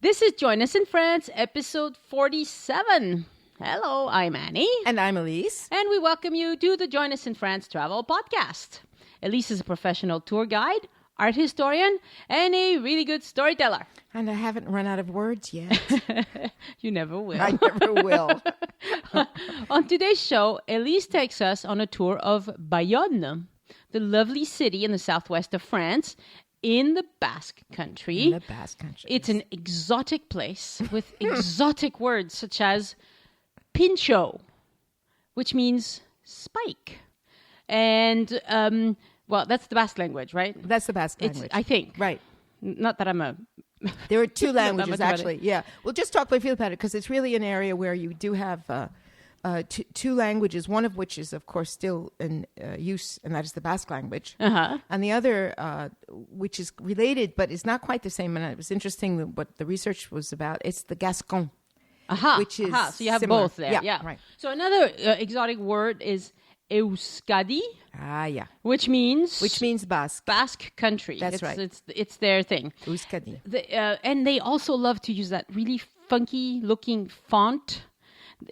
This is Join Us in France, episode 47. Hello, I'm Annie. And I'm Elyse. And we welcome you to the Join Us in France travel podcast. Elyse is a professional tour guide, art historian, and a really good storyteller. And I haven't run out of words yet. You never will. I never will. On today's show, Elyse takes us on a tour of Bayonne, the lovely city in the southwest of France, in the Basque Country. In the Basque Country. It's an exotic place with exotic words such as pincho, which means spike. And, well, that's the Basque language, right? That's the Basque language. I think. Right. Not that I'm a... There are two languages, about actually. Yeah. We'll just talk briefly about it because it's really an area where you do have two languages, one of which is, of course, still in use, and that is the Basque language. Uh-huh. And the other, which is related but is not quite the same, and it was interesting what the research was about, it's the Gascon. Which is so you have similar. both there. Yeah. Right. So another exotic word is Euskadi, Yeah. which means Basque. Basque Country. That's right. It's their thing. Euskadi. And they also love to use that really funky looking font.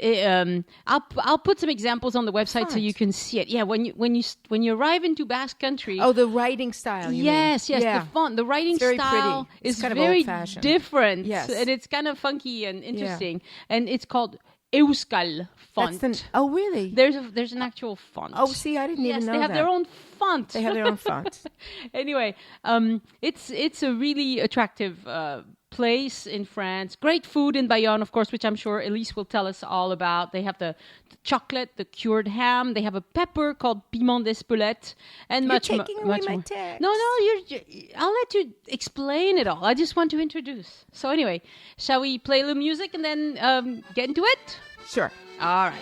I'll put some examples on the website so you can see it. Yeah, when you arrive into Basque Country. Oh, the writing style. Yes, Yeah. the font, the writing very style pretty. It's is kind of very old-fashioned. different. Yes. And it's kind of funky and interesting. And it's called Euskal font. Oh, really? There's an actual font. Oh, see, I didn't even know they have that. their own font. They have their own font. Anyway, it's a really attractive place in France. Great food in Bayonne, of course, which I'm sure Elyse will tell us all about. They have the chocolate, the cured ham. They have a pepper called piment d'Espelette, and You're much taking away my more. text. No, I'll let you explain it all. I just want to introduce. So anyway, shall we play a little music and then get into it? Sure. All right.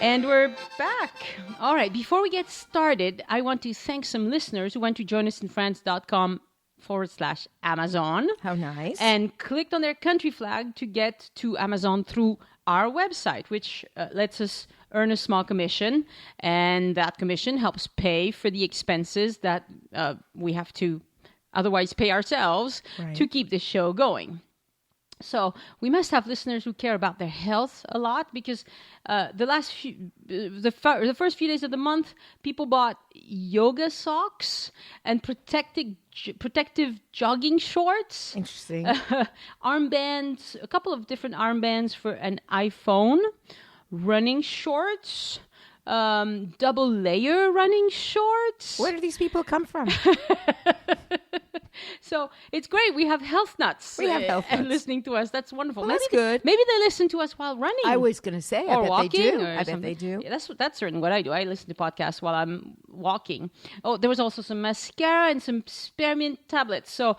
And we're back. All right. Before we get started, I want to thank some listeners who went to joinusinfrance.com/Amazon. How nice. And clicked on their country flag to get to Amazon through our website, which lets us earn a small commission. And that commission helps pay for the expenses that we have to otherwise pay ourselves to keep the show going. So we must have listeners who care about their health a lot because the first few days of the month, people bought yoga socks and protective jogging shorts. Interesting. Armbands, a couple of different armbands for an iPhone, running shorts, double layer running shorts. Where do these people come from? So it's great. We have health nuts. And listening to us. That's wonderful. Well, that's good. Maybe they listen to us while running. I was going to say, or I bet walking, they do. or I bet something. they do. Yeah, that's certainly what I do. I listen to podcasts while I'm walking. Oh, there was also some mascara and some spearmint tablets. So,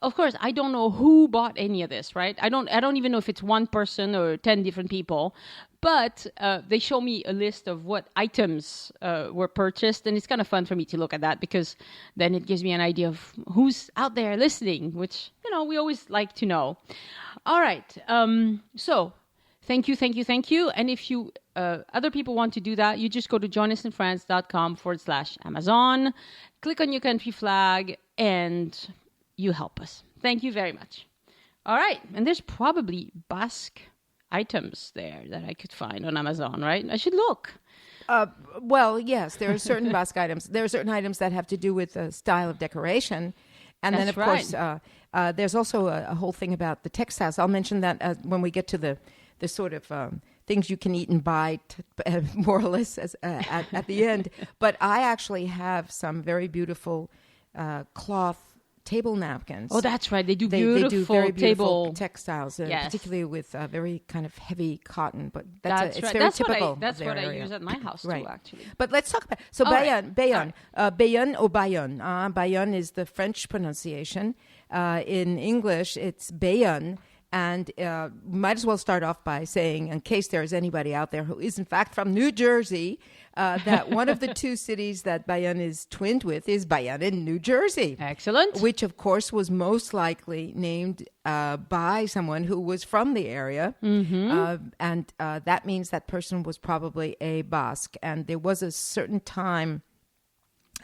of course, I don't know who bought any of this, right? I don't even know if it's one person or 10 different people. But they show me a list of what items were purchased, and it's kind of fun for me to look at that because then it gives me an idea of who's out there listening, which, we always like to know. All right. So thank you. And if you other people want to do that, you just go to joinusinfrance.com/Amazon, click on your country flag, and you help us. Thank you very much. All right. And there's probably Basque items there that I could find on Amazon, right? I should look. Well, yes, there are certain Basque items. There are certain items that have to do with the style of decoration. And then, of course, there's also a whole thing about the textiles. I'll mention that when we get to the sort of things you can eat and buy, more or less, at the end. But I actually have some very beautiful cloth table napkins. Oh, that's right. They do beautiful very beautiful table textiles, yes. particularly with very kind of heavy cotton. But that's it's right. very That's typical. That's of what their I area. use at my house right. too, actually. But let's talk about Bayonne. Bayonne or Bayonne. Bayonne is the French pronunciation. In English, it's Bayonne. And might as well start off by saying, in case there is anybody out there who is in fact from New Jersey, that one of the two cities that Bayonne is twinned with is Bayonne in New Jersey. Excellent. Which, of course, was most likely named by someone who was from the area. And that means that person was probably a Basque. And there was a certain time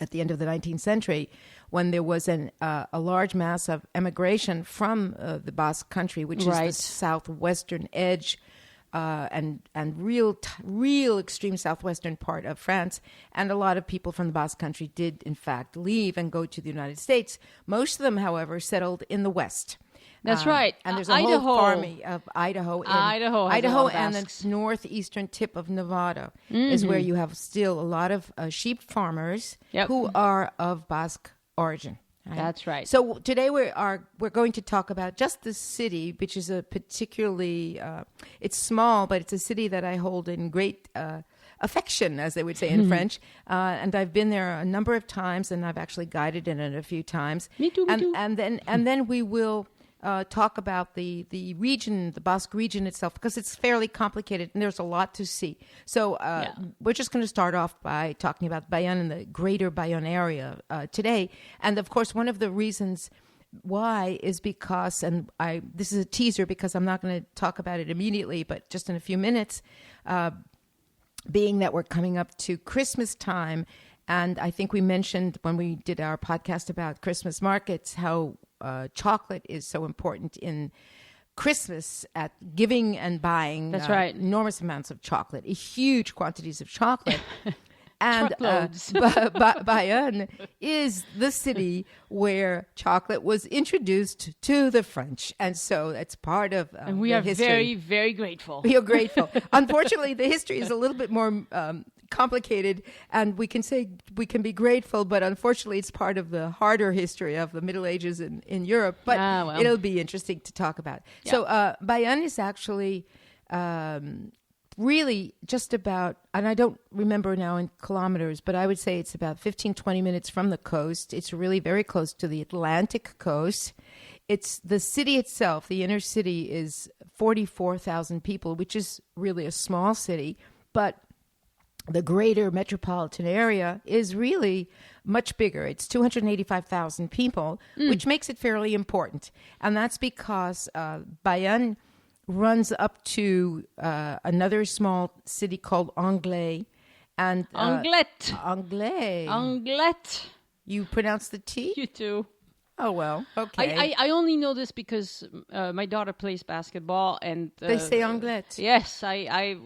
at the end of the 19th century when there was a large mass of emigration from the Basque Country, which is the southwestern edge and real extreme southwestern part of France. And a lot of people from the Basque Country did, in fact, leave and go to the United States. Most of them, however, settled in the West. That's right. And there's a whole army of Idaho. Idaho and the northeastern tip of Nevada is where you have still a lot of sheep farmers who are of Basque origin. Right? That's right. So today we're going to talk about just the city, which is a particularly it's small, but it's a city that I hold in great affection, as they would say in French. And I've been there a number of times, and I've actually guided in it a few times. Me too. And then we will talk about the region, the Basque region itself, because it's fairly complicated and there's a lot to see. So we're just going to start off by talking about Bayonne and the greater Bayonne area today. And of course, one of the reasons why is because, and this is a teaser because I'm not going to talk about it immediately, but just in a few minutes, being that we're coming up to Christmas time. And I think we mentioned when we did our podcast about Christmas markets how chocolate is so important in Christmas at giving and buying. That's right. Enormous amounts of chocolate, huge quantities of chocolate. And Bayonne is the city where chocolate was introduced to the French. And so it's part of and we are history. Very, very grateful. We are grateful. Unfortunately, the history is a little bit more complicated, and we can say we can be grateful, but unfortunately it's part of the harder history of the Middle Ages in Europe. But it'll be interesting to talk about. Yeah. So Bayonne is actually really just about, and I don't remember now in kilometers, but I would say it's about 15, 20 minutes from the coast. It's really very close to the Atlantic coast. It's the city itself, the inner city is 44,000 people, which is really a small city, but the greater metropolitan area is really much bigger. It's 285,000 people, which makes it fairly important. And that's because Bayonne runs up to another small city called Anglet. And Anglet. Anglet. Anglet. You pronounce the T? You too. Oh, well, okay. I only know this because my daughter plays basketball and... they say Anglet. Yes, okay,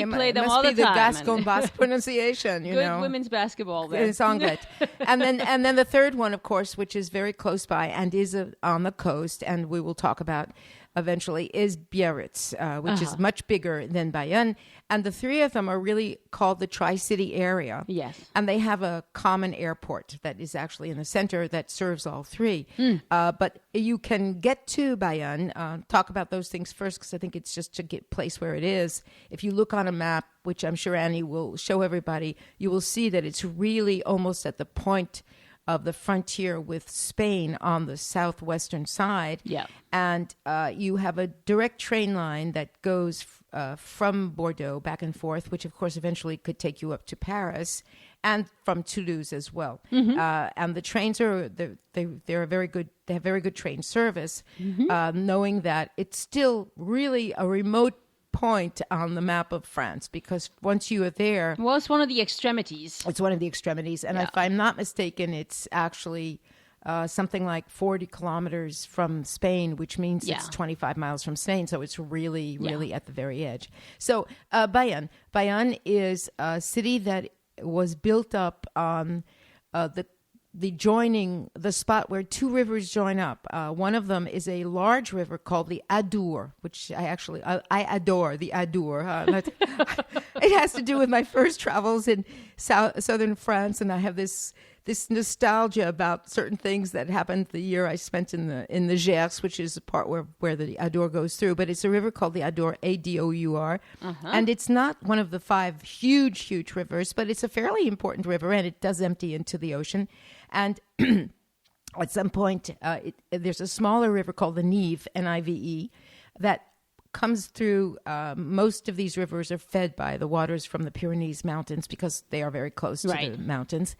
we play them all the time. It must be the Gascon Basque pronunciation, you know. Good women's basketball there. It's Anglet. and then the third one, of course, which is very close by and is on the coast, and we will talk about eventually, is Biarritz, which is much bigger than Bayonne. And the three of them are really called the Tri-City area. Yes. And they have a common airport that is actually in the center that serves all three. But you can get to Bayonne, talk about those things first, because I think it's just to get place where it is. If you look on a map, which I'm sure Annie will show everybody, you will see that it's really almost at the point of the frontier with Spain on the southwestern side. Yeah. And you have a direct train line that goes from Bordeaux back and forth, which of course eventually could take you up to Paris, and from Toulouse as well. And the trains they're a very good. They have very good train service, knowing that it's still really a remote point on the map of France, because once you are there... Well, it's one of the extremities. It's one of the extremities. And if I'm not mistaken, it's actually something like 40 kilometers from Spain, which means it's 25 miles from Spain. So it's really, really at the very edge. So Bayonne. Bayonne is a city that was built up on the spot where two rivers join up. One of them is a large river called the Adour, which I adore, the Adour. It has to do with my first travels in southern France, and I have this nostalgia about certain things that happened the year I spent in the Gers, which is the part where the Adour goes through. But it's a river called the Adour, Adour, and it's not one of the 5 huge rivers, but it's a fairly important river, and it does empty into the ocean. And At some point, there's a smaller river called the Nive, Nive, that comes through. Most of these rivers are fed by the waters from the Pyrenees Mountains because they are very close to the mountains.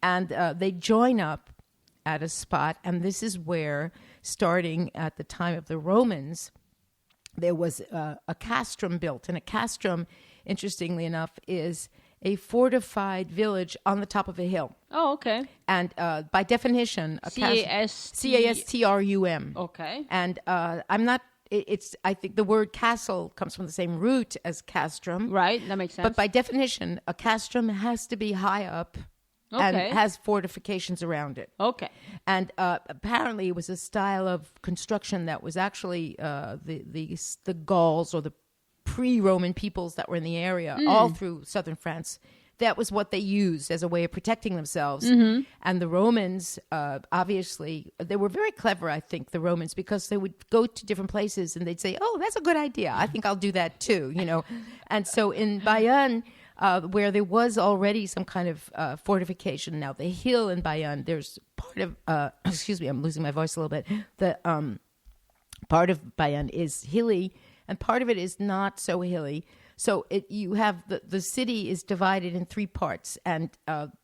And they join up at a spot. And this is where, starting at the time of the Romans, there was a castrum built. And a castrum, interestingly enough, is a fortified village on the top of a hill. Oh, okay. And by definition, a castrum. Okay. And I'm not. I think the word castle comes from the same root as castrum. Right, that makes sense. But by definition, a castrum has to be high up and has fortifications around it. Okay. And apparently, it was a style of construction that was actually the Gauls or the pre-Roman peoples that were in the area, all through southern France. That was what they used as a way of protecting themselves. Mm-hmm. And the Romans, obviously, they were very clever, I think, the Romans, because they would go to different places and they'd say, oh, that's a good idea. I think I'll do that too, you know. And so in Bayonne, where there was already some kind of fortification, now the hill in Bayonne, there's part of, excuse me, I'm losing my voice a little bit. The part of Bayonne is hilly, and part of it is not so hilly. So you have the city is divided in three parts, and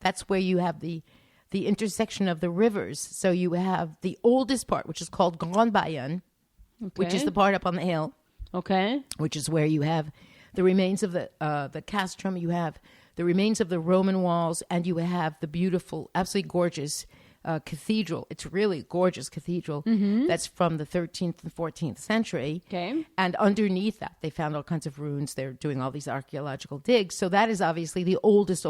that's where you have the intersection of the rivers. So you have the oldest part, which is called Grande Bayonne, which is the part up on the hill. Okay. Which is where you have the remains of the castrum, you have the remains of the Roman walls, and you have the beautiful, absolutely gorgeous cathedral. It's really a gorgeous cathedral that's from the 13th and 14th century. Okay. And underneath that, they found all kinds of ruins. They're doing all these archaeological digs. So that is obviously the oldest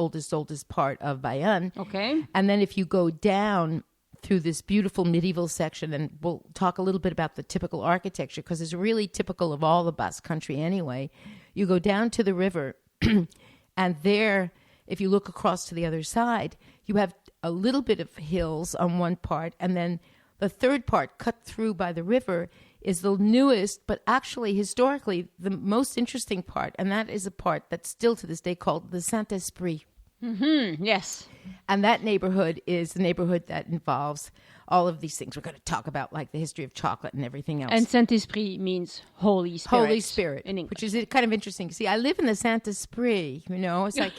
part of Bayonne. Okay. And then if you go down through this beautiful medieval section, and we'll talk a little bit about the typical architecture, because it's really typical of all the Basque Country anyway. You go down to the river, and there, if you look across to the other side, you have a little bit of hills on one part, and then the third part cut through by the river is the newest, but actually historically the most interesting part, and that is a part that's still to this day called the Saint-Esprit. Mm-hmm. Yes. And that neighborhood is the neighborhood that involves all of these things we're going to talk about, like the history of chocolate and everything else. And Saint-Esprit means Holy Spirit. Holy Spirit. In English. Which is kind of interesting. See, I live in the Saint-Esprit, you know. It's like...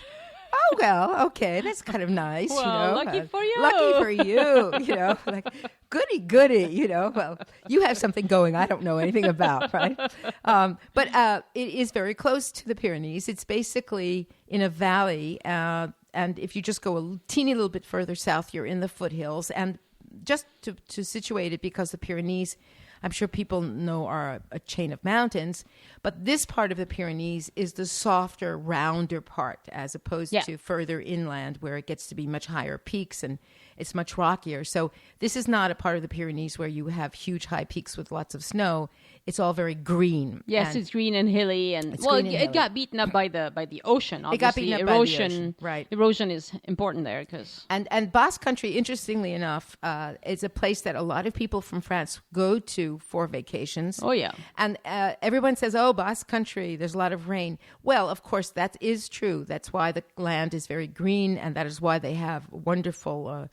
Oh, well, okay, that's kind of nice, well, you know. Lucky for you. Lucky for you, you know. Like, goody, you know. Well, you have something going I don't know anything about, right? But it is very close to the Pyrenees. It's basically in a valley, and if you just go a teeny little bit further south, you're in the foothills. And just to situate it, because the Pyrenees, I'm sure people know, are a chain of mountains, but this part of the Pyrenees is the softer, rounder part, as opposed to further inland where it gets to be much higher peaks and it's much rockier. So this is not a part of the Pyrenees where you have huge high peaks with lots of snow. It's all very green. Yes, it's green and hilly, and it got beaten up by the ocean. Obviously. It got beaten up by the ocean, right? Erosion is important there because and Basque Country, interestingly enough, is a place that a lot of people from France go to for vacations. Oh yeah, and everyone says, "Oh, Basque Country, there's a lot of rain." Well, of course, that is true. That's why the land is very green, and that is why they have wonderful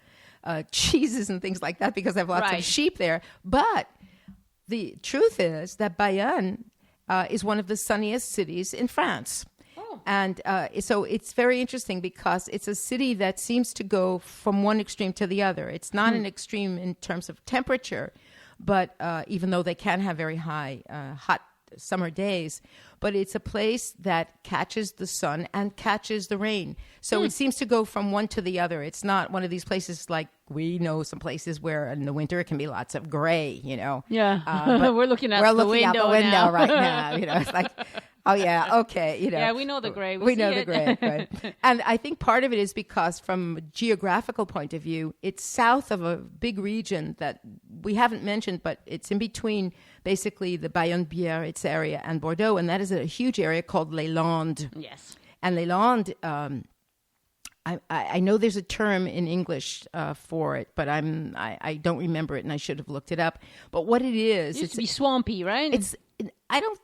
cheeses and things like that, because they have lots of sheep there. But the truth is that Bayonne is one of the sunniest cities in France. Oh. And so it's very interesting because it's a city that seems to go from one extreme to the other. It's not an extreme in terms of temperature, but even though they can have very high, hot summer days, but it's a place that catches the sun and catches the rain. So it seems to go from one to the other. It's not one of these places like we know some places where in the winter it can be lots of gray, you know. Yeah, we're looking out the window now. Right now. You know, it's like, oh yeah, okay, you know. Yeah, we know the gray. We know the gray, right? And I think part of it is because from a geographical point of view, it's south of a big region that we haven't mentioned, but it's in between basically the Bayonne-Biarritz area and Bordeaux, and that is a huge area called Les Landes. Yes. And Les Landes, I know there's a term in English for it, but I don't remember it, and I should have looked it up. But what it is, it used to be swampy, right? I don't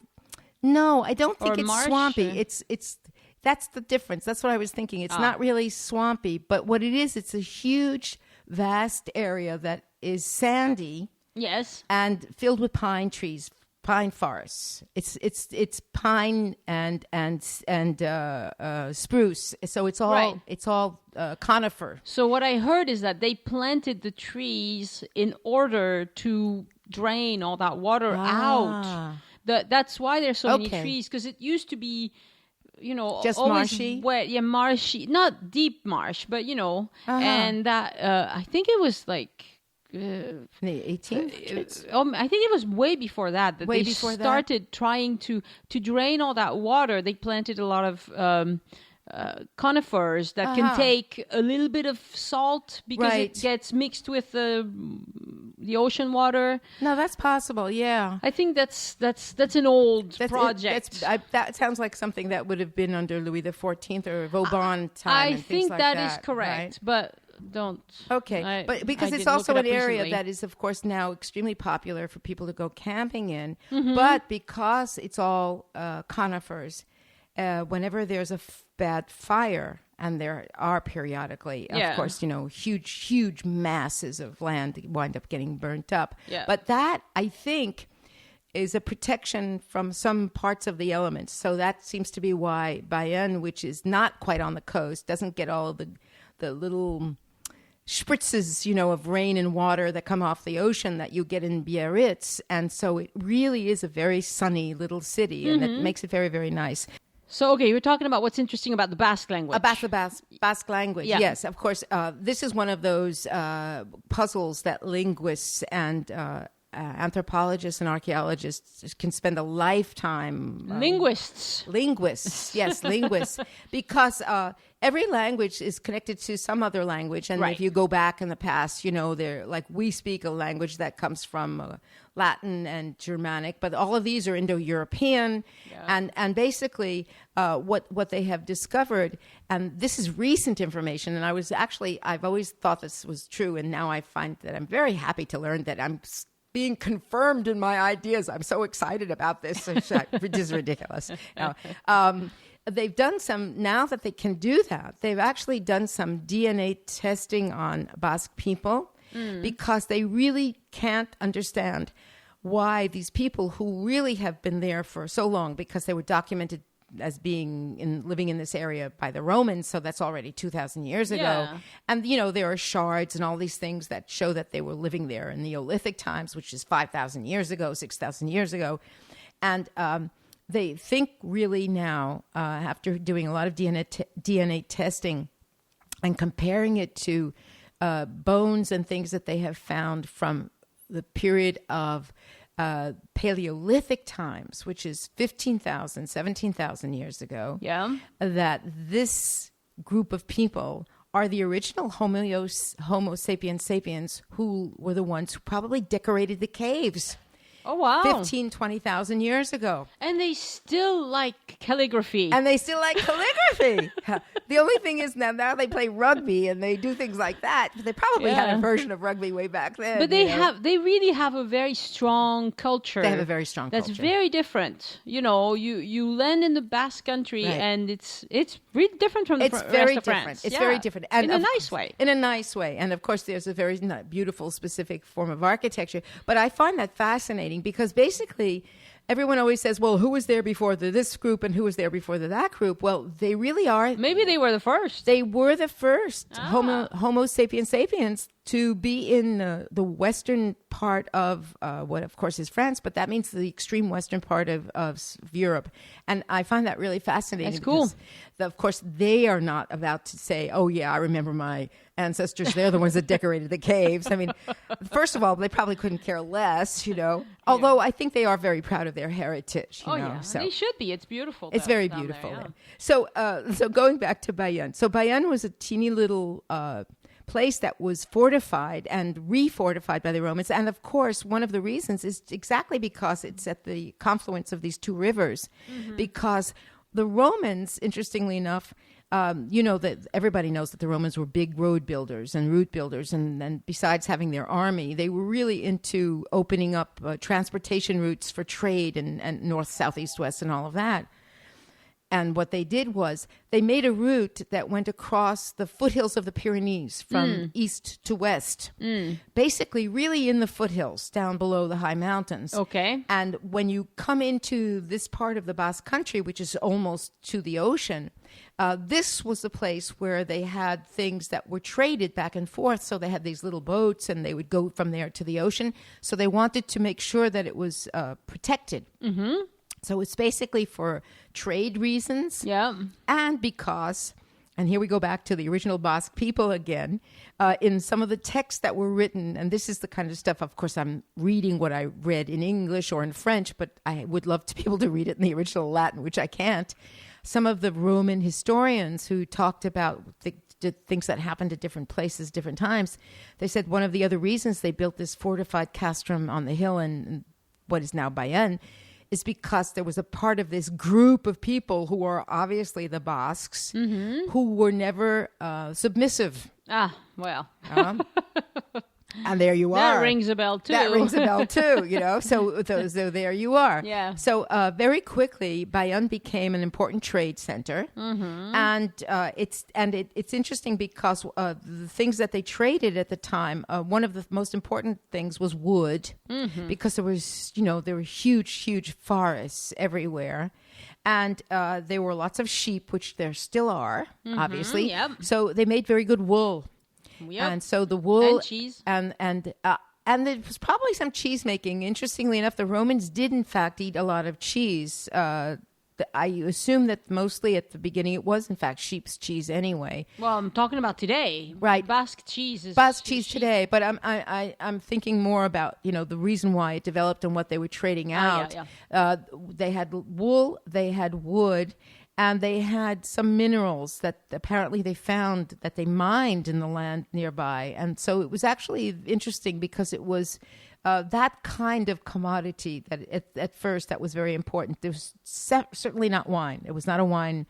think it's swampy. Or... It's that's the difference. That's what I was thinking. It's not really swampy, but what it is, it's a huge, vast area that is sandy. Yes. And filled with pine trees, pine forests. It's pine and spruce. So it's all conifer. So what I heard is that they planted the trees in order to drain all that water out. That's why there's so many trees, because it used to be, just always marshy. Wet, marshy, not deep marsh, but and that I think it was like. The 18th? I think it was way before that they started trying to drain all that water. They planted a lot of conifers that can take a little bit of salt because it gets mixed with the ocean water. No, that's possible. Yeah, I think that's an old project. That sounds like something that would have been under Louis XIV or Vauban time. I think that is correct, right? But don't. Okay, but because it's also an area that is, of course, now extremely popular for people to go camping in. Mm-hmm. But because it's all conifers, whenever there's a bad fire, and there are periodically, of course, huge masses of land wind up getting burnt up. Yeah. But that, I think, is a protection from some parts of the elements. So that seems to be why Bayonne, which is not quite on the coast, doesn't get all the little spritzes, of rain and water that come off the ocean that you get in Biarritz. And so it really is a very sunny little city, and it makes it very, very nice. So, okay, you're talking about what's interesting about the Basque language. About the Basque language, yes, of course. This is one of those puzzles that linguists and anthropologists and archaeologists can spend a lifetime. Linguists, yes, linguists, because every language is connected to some other language, and if you go back in the past, they're like we speak a language that comes from Latin and Germanic, but all of these are Indo-European, and basically what they have discovered, and this is recent information, and I've always thought this was true, and now I find that I'm very happy to learn that I'm being confirmed in my ideas. I'm so excited about this, which is ridiculous. They've done now that they can do that, they've actually done some DNA testing on Basque people because they really can't understand why these people who really have been there for so long, because they were documented as living in this area by the Romans, so that's already 2,000 years ago. Yeah. And, there are shards and all these things that show that they were living there in Neolithic times, which is 5,000 years ago, 6,000 years ago. And they think really now, after doing a lot of DNA testing and comparing it to bones and things that they have found from the period of Paleolithic times, which is 15,000, 17,000 years ago, that this group of people are the original Homo sapiens sapiens, who were the ones who probably decorated the caves. Oh, wow. 15, 20,000 years ago. And they still like calligraphy. The only thing is now they play rugby and they do things like that. They probably had a version of rugby way back then. But they really have a very strong culture. They have a very strong culture. That's very different. You land in the Basque Country and it's really different from the rest of France. It's very different. And in a nice way. In a nice way. And of course, there's a very beautiful, specific form of architecture. But I find that fascinating because basically everyone always says, well, who was there before this group and who was there before that group? Well, they really are. Maybe they were the first. They were the first Homo sapiens sapiens to be in the western part of what, of course, is France, but that means the extreme western part of Europe. And I find that really fascinating. That's cool. Of course, they are not about to say, oh, yeah, I remember my ancestors. They're the ones that decorated the caves. I mean, first of all, they probably couldn't care less, although I think they are very proud of their heritage. Yeah, so they should be. It's beautiful. It's very beautiful. There, yeah. So going back to Bayonne. So Bayonne was a teeny little place that was fortified and refortified by the Romans. And of course, one of the reasons is exactly because it's at the confluence of these two rivers. Mm-hmm. Because the Romans, interestingly enough, that everybody knows that the Romans were big road builders and route builders. And besides having their army, they were really into opening up transportation routes for trade and north, south, east, west, and all of that. And what they did was they made a route that went across the foothills of the Pyrenees from east to west, basically really in the foothills down below the high mountains. Okay. And when you come into this part of the Basque Country, which is almost to the ocean, this was the place where they had things that were traded back and forth. So they had these little boats and they would go from there to the ocean. So they wanted to make sure that it was protected. Mm-hmm. So it's basically for trade reasons. Yeah. And because, and here we go back to the original Basque people again, in some of the texts that were written, and this is the kind of stuff, of course, I'm reading what I read in English or in French, but I would love to be able to read it in the original Latin, which I can't. Some of the Roman historians who talked about the things that happened at different places, different times, they said one of the other reasons they built this fortified castrum on the hill in what is now Bayonne is because there was a part of this group of people who are obviously the Basques who were never submissive. Ah, well. And there you are. That rings a bell, too. That rings a bell, too, you know. So there you are. Yeah. So very quickly, Bayonne became an important trade center. Mm-hmm. And it's interesting because the things that they traded at the time, one of the most important things was wood, because there were huge forests everywhere. And there were lots of sheep, which there still are, obviously. Yep. So they made very good wool. Yep. And so the wool and cheese and there was probably some cheese making. Interestingly enough, the Romans did in fact eat a lot of cheese. I assume that mostly at the beginning it was in fact sheep's cheese anyway. Well, I'm talking about today, right? Basque cheese is Basque cheese today, but I'm thinking more about the reason why it developed and what they were trading out. They had wool, they had wood. And they had some minerals that apparently they found that they mined in the land nearby. And so it was actually interesting because it was that kind of commodity that at first that was very important. There was certainly not wine. It was not a wine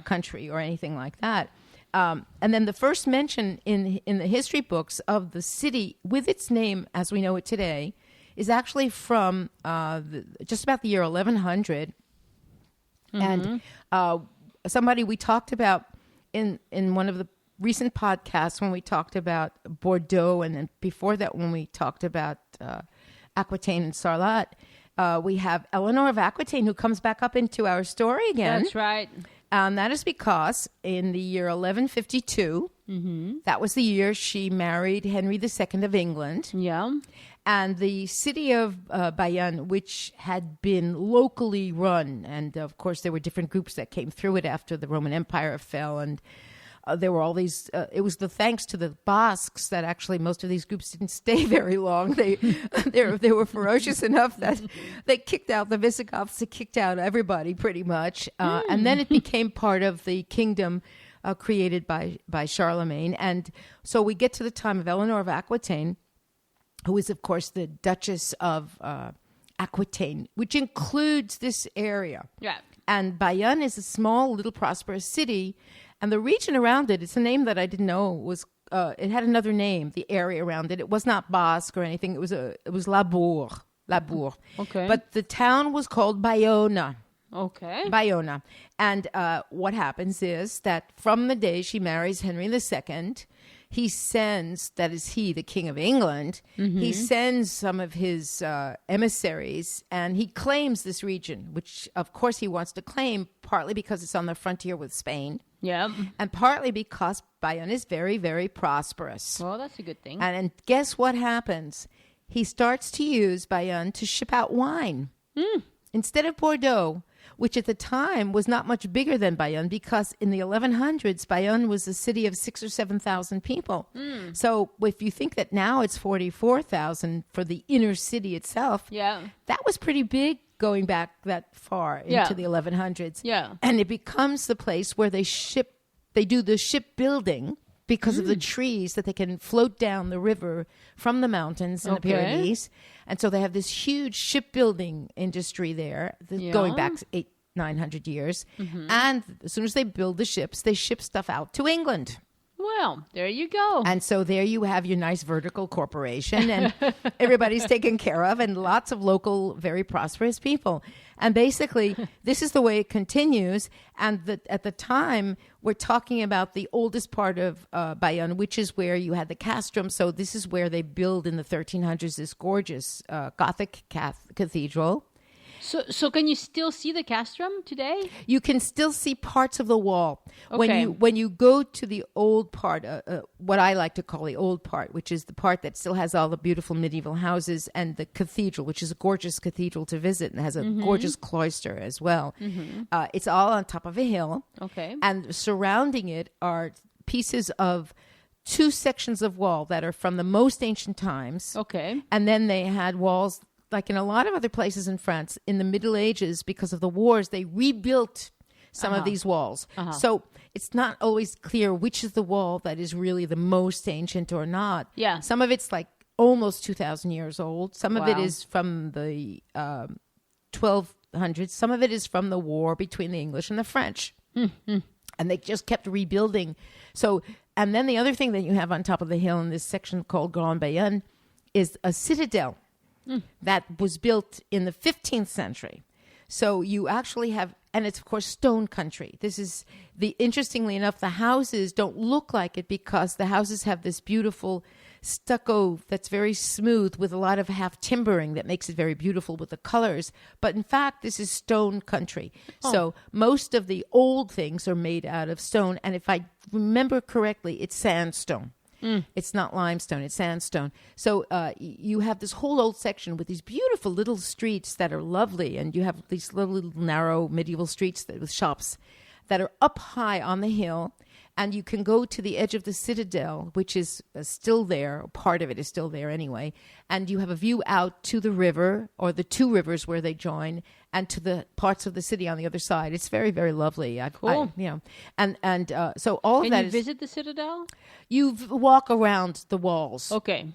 country or anything like that. And then the first mention in the history books of the city with its name as we know it today is actually from just about the year 1100. And somebody we talked about in one of the recent podcasts when we talked about Bordeaux, and then before that when we talked about Aquitaine and Sarlat, we have Eleanor of Aquitaine who comes back up into our story again. That's right. And that is because in the year 1152, that was the year she married Henry II of England. Yeah. And the city of Bayonne, which had been locally run, and of course there were different groups that came through it after the Roman Empire fell, and there were all these. It was thanks to the Basques that actually most of these groups didn't stay very long. They were ferocious enough that they kicked out the Visigoths, they kicked out everybody pretty much, and then it became part of the kingdom created by Charlemagne. And so we get to the time of Eleanor of Aquitaine, who is, of course, the Duchess of Aquitaine, which includes this area. Yeah. And Bayonne is a small, little, prosperous city. And the region around it, it's a name that I didn't know was, it had another name, the area around it. It was not Basque or anything. It was Labour. Okay. But the town was called Bayonne. Okay. Bayonne. And what happens is that from the day she marries Henry II, he sends, that is he, the King of England, he sends some of his emissaries and he claims this region, which of course he wants to claim partly because it's on the frontier with Spain. Yeah. And partly because Bayonne is very, very prosperous. Well, that's a good thing. And guess what happens? He starts to use Bayonne to ship out wine. Instead of Bordeaux, which at the time was not much bigger than Bayonne, because in the 1100s, Bayonne was a city of 6,000 or 7,000 people. So if you think that now it's 44,000 for the inner city itself, that was pretty big going back that far into the 1100s. Yeah. And it becomes the place where they do the shipbuilding because of the trees that they can float down the river from the mountains in the Pyrenees. And so they have this huge shipbuilding industry there going back 800-900 years. And as soon as they build the ships, they ship stuff out to England. Well, there you go. And so there you have your nice vertical corporation, and everybody's taken care of, and lots of local, very prosperous people. And basically, this is the way it continues. And at the time, we're talking about the oldest part of Bayonne, which is where you had the castrum. So this is where they build in the 1300s this gorgeous Gothic cathedral. So can you still see the castrum today? You can still see parts of the wall. Okay. When you go to the old part, what I like to call the old part, which is the part that still has all the beautiful medieval houses and the cathedral, which is a gorgeous cathedral to visit and has a gorgeous cloister as well. It's all on top of a hill. Okay. And surrounding it are pieces of 2 sections of wall that are from the most ancient times. Okay. And then they had walls, like in a lot of other places in France, in the Middle Ages, because of the wars, they rebuilt some of these walls. So it's not always clear which is the wall that is really the most ancient or not. Yeah. Some of it's like almost 2,000 years old. Some of it Wow. is from the 1200s. Some of it is from the war between the English and the French. And they just kept rebuilding. So, and then the other thing that you have on top of the hill in this section called Grand Bayonne is a citadel that was built in the 15th century. So you actually have, and it's of course stone country. This is interestingly enough, the houses don't look like it because the houses have this beautiful stucco that's very smooth with a lot of half timbering that makes it very beautiful with the colors. But in fact, this is stone country. So most of the old things are made out of stone. And if I remember correctly, it's sandstone. It's not limestone, it's sandstone. So you have this whole old section with these beautiful little streets that are lovely, and you have these little narrow medieval streets with shops that are up high on the hill, and you can go to the edge of the citadel, which is still there, part of it is still there anyway, and you have a view out to the river, or the 2 rivers where they join, and to the parts of the city on the other side. It's very, very lovely. Cool. So all of that is... Can you visit the citadel? You walk around the walls. Okay.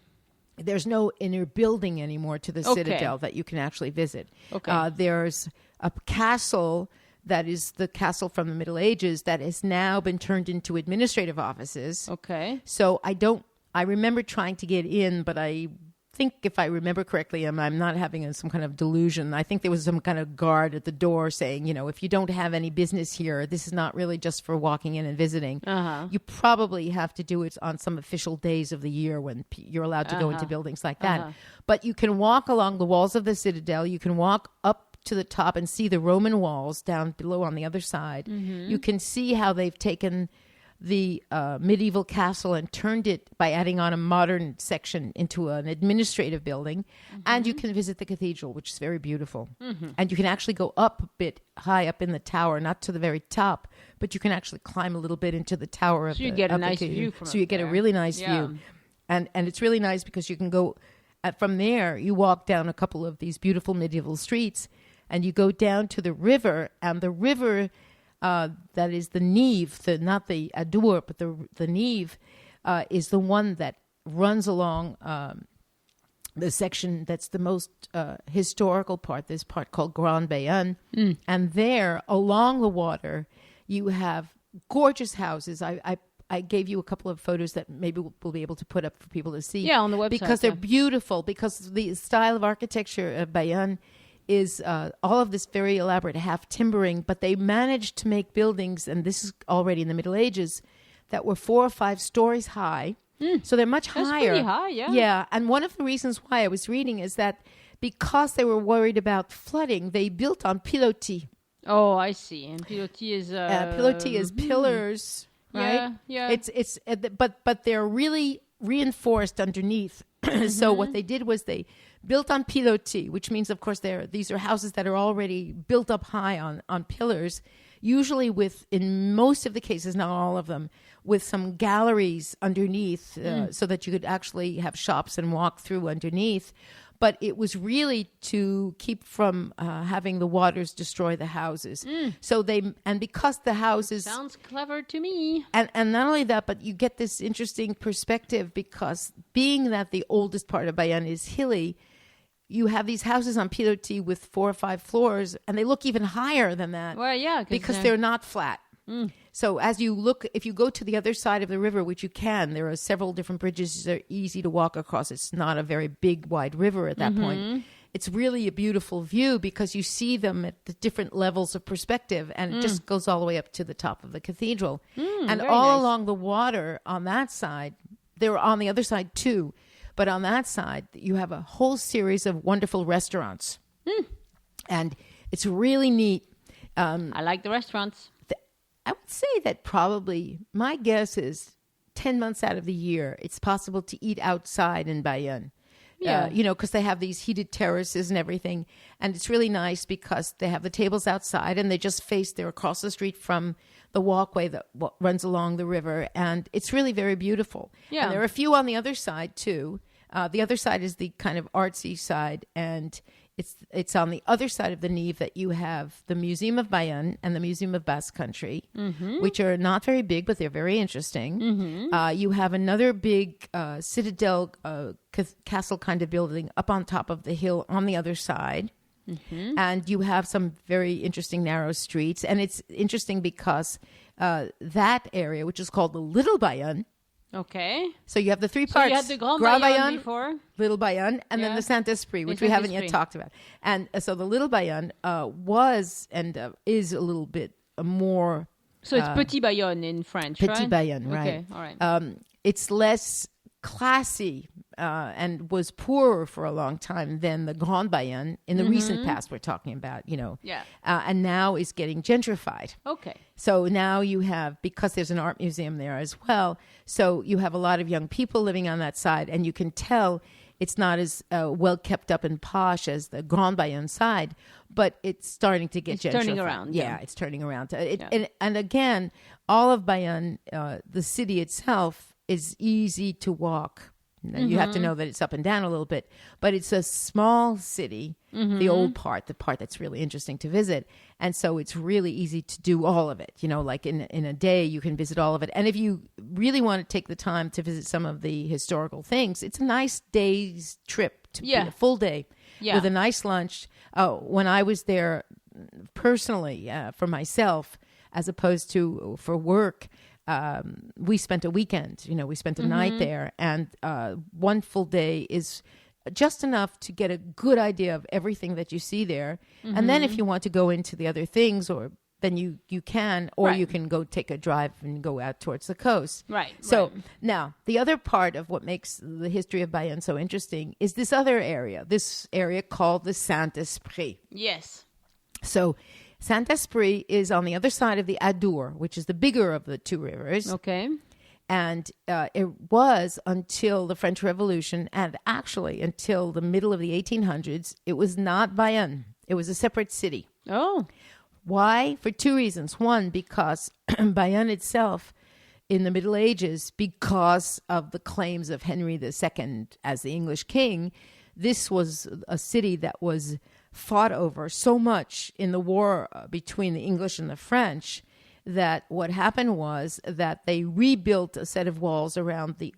There's no inner building anymore to the citadel that you can actually visit. Okay. There's a castle that is the castle from the Middle Ages that has now been turned into administrative offices. Okay. So I remember trying to get in, but I think if I remember correctly, I'm not having some kind of delusion. I think there was some kind of guard at the door saying, if you don't have any business here, this is not really just for walking in and visiting. You probably have to do it on some official days of the year when you're allowed to go into buildings like that. But you can walk along the walls of the citadel. You can walk up to the top and see the Roman walls down below on the other side. You can see how they've taken the medieval castle and turned it by adding on a modern section into an administrative building. And you can visit the cathedral, which is very beautiful. And you can actually go up a bit high up in the tower, not to the very top, but you can actually climb a little bit into the tower. So you get a nice view from So you get a really nice view. And it's really nice because you can go from there, you walk down a couple of these beautiful medieval streets, and you go down to the river, and the river that is the Nive, not the Adour, but the Nive is the one that runs along the section that's the most historical part, this part called Grand Bayonne. And there, along the water, you have gorgeous houses. I gave you a couple of photos that maybe we'll be able to put up for people to see. Yeah, on the website. Because they're beautiful, because the style of architecture of Bayonne is all of this very elaborate half timbering, but they managed to make buildings, and this is already in the Middle Ages, that were 4 or 5 stories high. So they're much higher. That's pretty high, yeah. Yeah, and one of the reasons why I was reading is that because they were worried about flooding, they built on pilotis. Oh, I see. And pilotis is... pilotis is pillars, right? Yeah. But they're really reinforced underneath. So what they did was they built on pilotis, which means, of course, these are houses that are already built up high on pillars, usually with, in most of the cases, not all of them, with some galleries underneath so that you could actually have shops and walk through underneath. But it was really to keep from having the waters destroy the houses. So because the houses... Sounds clever to me. And not only that, but you get this interesting perspective because being that the oldest part of Bayonne is hilly, you have these houses on pilotis with 4 or 5 floors, and they look even higher than that. Well, yeah. Because they're not flat. So as you look, if you go to the other side of the river, which you can, there are several different bridges that are easy to walk across. It's not a very big, wide river at that point. It's really a beautiful view because you see them at the different levels of perspective, and it just goes all the way up to the top of the cathedral. And all along the water on that side, they're on the other side too, but on that side, you have a whole series of wonderful restaurants. And it's really neat. I like the restaurants. I would say that probably, my guess is 10 months out of the year, it's possible to eat outside in Bayonne. Yeah. Because they have these heated terraces and everything. And it's really nice because they have the tables outside and they just face, they're across the street from the walkway that runs along the river. And it's really very beautiful. Yeah. And there are a few on the other side too. The other side is the kind of artsy side, and it's on the other side of the Nive that you have the Museum of Bayonne and the Museum of Basque Country, which are not very big, but they're very interesting. You have another big citadel castle kind of building up on top of the hill on the other side. And you have some very interesting narrow streets. And it's interesting because that area, which is called the Little Bayonne. Okay. So you have the three parts. So you had the Grand Bayonne before. Little Bayonne, and then the Saint-Esprit, which we haven't yet talked about. And so the Little Bayonne was and is a little bit more... So it's Petit Bayonne in French, right? Petit Bayonne, right. Okay, all right. It's less classy and was poorer for a long time than the Grand Bayonne in the recent past we're talking about, and now is getting gentrified. Okay. So now you have, because there's an art museum there as well, so you have a lot of young people living on that side, and you can tell it's not as well kept up and posh as the Grand Bayonne side, but it's starting to get gentrified. It's turning around. Yeah, it's turning around. And again, all of Bayonne, the city itself, is easy to walk. You have to know that it's up and down a little bit, but it's a small city, the old part, the part that's really interesting to visit. And so it's really easy to do all of it. Like in a day, you can visit all of it. And if you really want to take the time to visit some of the historical things, it's a nice day's trip to be a full day with a nice lunch. When I was there personally for myself, as opposed to for work, we spent a weekend, we spent a night there, and one full day is just enough to get a good idea of everything that you see there. And then if you want to go into the other things, then you can, or you can go take a drive and go out towards the coast. Right. So now the other part of what makes the history of Bayonne so interesting is this area called the Saint-Esprit. Yes. So Saint-Esprit is on the other side of the Adour, which is the bigger of the two rivers. Okay. And it was until the French Revolution, and actually until the middle of the 1800s, it was not Bayonne. It was a separate city. Oh. Why? For two reasons. One, because Bayonne itself, in the Middle Ages, because of the claims of Henry II as the English king, this was a city that was fought over so much in the war between the English and the French that what happened was that they rebuilt a set of walls around the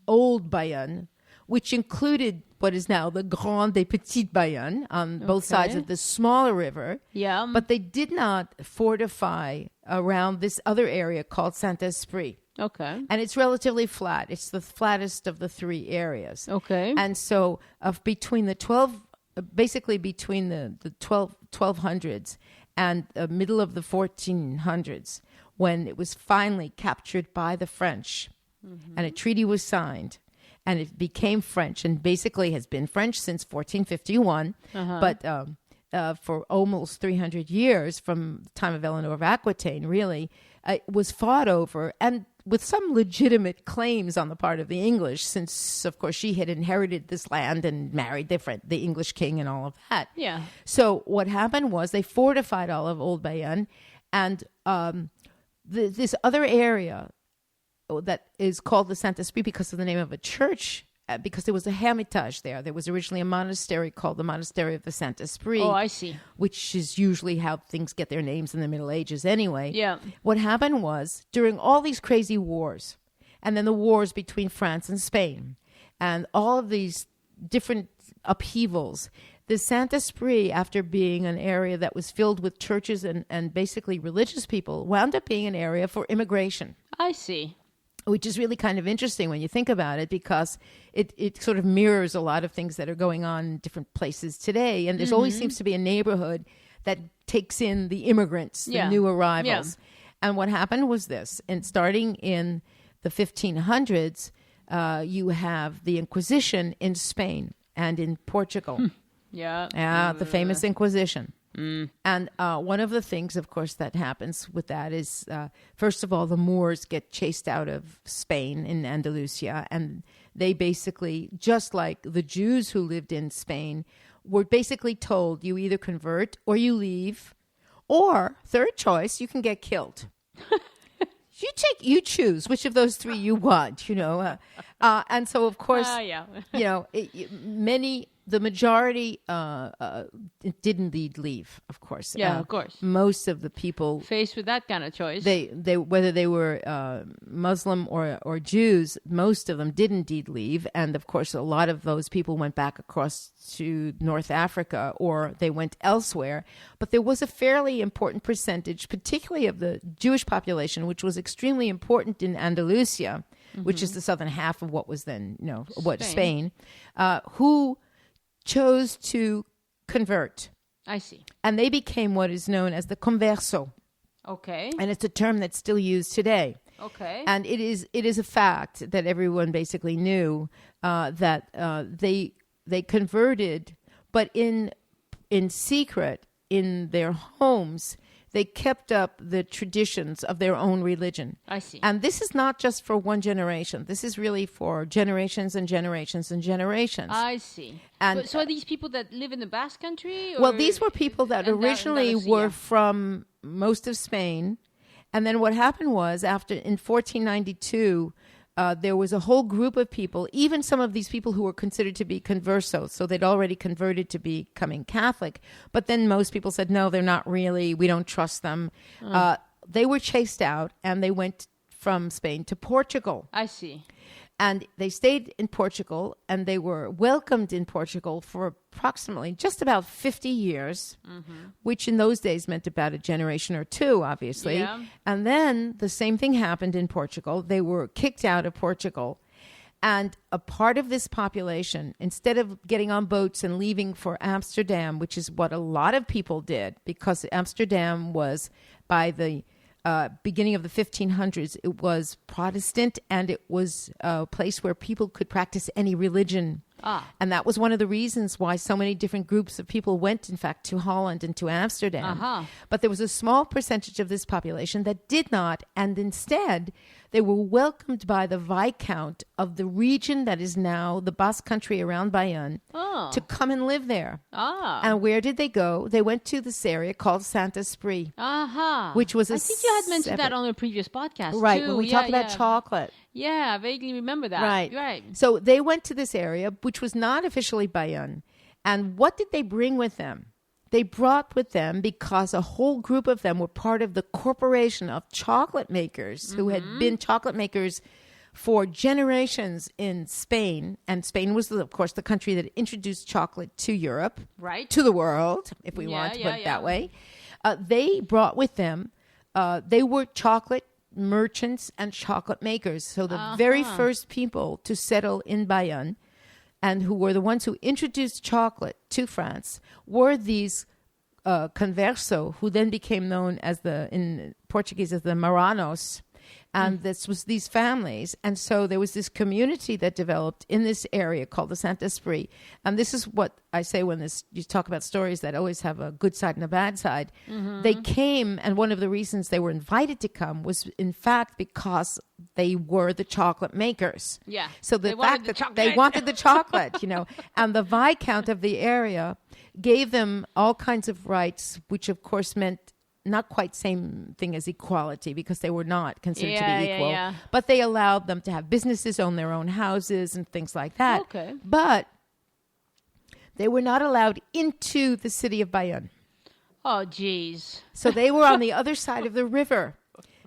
old Bayonne, which included what is now the Grande et Petite Bayonne on both sides of the smaller river. Yeah. But they did not fortify around this other area called Saint-Esprit. Okay. And it's relatively flat. It's the flattest of the three areas. Okay. And so between the 1200s and the middle of the 1400s, when it was finally captured by the French, and a treaty was signed, and it became French, and basically has been French since 1451, but for almost 300 years, from the time of Eleanor of Aquitaine, really, it was fought over, and with some legitimate claims on the part of the English, since, of course, she had inherited this land and married the English king and all of that. Yeah. So what happened was they fortified all of Old Bayonne, and this other area that is called the Saint-Esprit because of the name of a church, because there was a hermitage there. There was originally a monastery called the Monastery of the Saint-Esprit. Oh, I see. Which is usually how things get their names in the Middle Ages anyway. Yeah. What happened was, during all these crazy wars, and then the wars between France and Spain, and all of these different upheavals, the Saint-Esprit, after being an area that was filled with churches and basically religious people, wound up being an area for immigration. I see. Which is really kind of interesting when you think about it, because it sort of mirrors a lot of things that are going on in different places today. And there's always seems to be a neighborhood that takes in the immigrants, the new arrivals. And what happened was this, and starting in the 1500s, you have the Inquisition in Spain and in Portugal. The famous Inquisition. And one of the things, of course, that happens with that is, first of all, the Moors get chased out of Spain in Andalusia. And they basically, just like the Jews who lived in Spain, were basically told, you either convert or you leave, or third choice, you can get killed. You choose which of those three you want, and so, of course, the majority didn't leave, of course. Yeah, of course. Most of the people faced with that kind of choice, they whether they were Muslim or Jews, most of them did indeed leave, and of course, a lot of those people went back across to North Africa or they went elsewhere. But there was a fairly important percentage, particularly of the Jewish population, which was extremely important in Andalusia, which is the southern half of what was then, Spain, who chose to convert. I see. And they became what is known as the converso. Okay. And it's a term that's still used today. Okay. And it is a fact that everyone basically knew that they converted, but in secret in their homes. They kept up the traditions of their own religion. I see. And this is not just for one generation. This is really for generations and generations and generations. I see. And so are these people that live in the Basque Country? Well, these were people that originally were from most of Spain. And then what happened was, in 1492, there was a whole group of people, even some of these people who were considered to be conversos, so they'd already converted to becoming Catholic. But then most people said, no, they're not really, we don't trust them. They were chased out, and they went from Spain to Portugal. I see. And they stayed in Portugal, and they were welcomed in Portugal for approximately just about 50 years, which in those days meant about a generation or two, obviously. Yeah. And then the same thing happened in Portugal. They were kicked out of Portugal. And a part of this population, instead of getting on boats and leaving for Amsterdam, which is what a lot of people did, because Amsterdam was, by the beginning of the 1500s, it was Protestant, and it was a place where people could practice any religion. And that was one of the reasons why so many different groups of people went, in fact, to Holland and to Amsterdam. But there was a small percentage of this population that did not, and instead they were welcomed by the Viscount of the region that is now the Basque Country around Bayonne to come and live there. And where did they go? They went to this area called Saint-Esprit, which was I think you had mentioned that on a previous podcast, right, too. when we talked about chocolate. Yeah, I vaguely remember that. Right. So they went to this area, which was not officially Bayonne. And what did they bring with them? They brought with them, because a whole group of them were part of the corporation of chocolate makers who had been chocolate makers for generations in Spain. And Spain was, of course, the country that introduced chocolate to Europe, to the world, if we want to put it that way. They brought with them, they were chocolate merchants and chocolate makers. So the very first people to settle in Bayonne, and who were the ones who introduced chocolate to France, were these converso, who then became known as in Portuguese as the Marranos. And this was these families. And so there was this community that developed in this area called the Saint-Esprit. And this is what I say when you talk about stories that always have a good side and a bad side. They came, and one of the reasons they were invited to come was, in fact, because they were the chocolate makers. Yeah. So the fact that they wanted the chocolate, and the Viscount of the area gave them all kinds of rights, which of course meant not quite same thing as equality, because they were not considered to be equal. But they allowed them to have businesses, own their own houses and things like that. Okay. But they were not allowed into the city of Bayonne. Oh, geez. So they were on the other side of the river.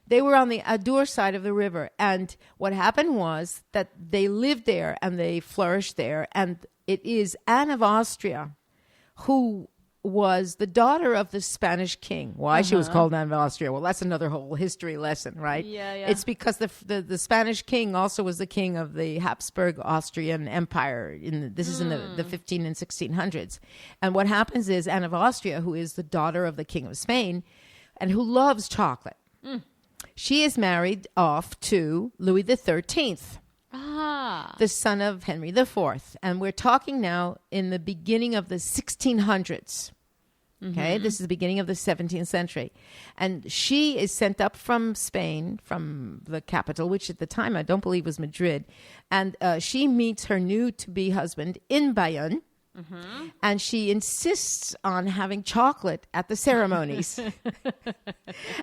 They were on the Adour side of the river. And what happened was that they lived there and they flourished there. And it is Anne of Austria who was the daughter of the Spanish king. Why she was called Anne of Austria? Well, that's another whole history lesson, right? Yeah. It's because the Spanish king also was the king of the Habsburg Austrian Empire. This is in the 15 and 1600s. And what happens is Anne of Austria, who is the daughter of the king of Spain and who loves chocolate, she is married off to Louis XIII. The son of Henry IV. And we're talking now in the beginning of the 1600s. Okay, this is the beginning of the 17th century. And she is sent up from Spain, from the capital, which at the time I don't believe was Madrid. And she meets her new-to-be husband in Bayonne. And she insists on having chocolate at the ceremonies.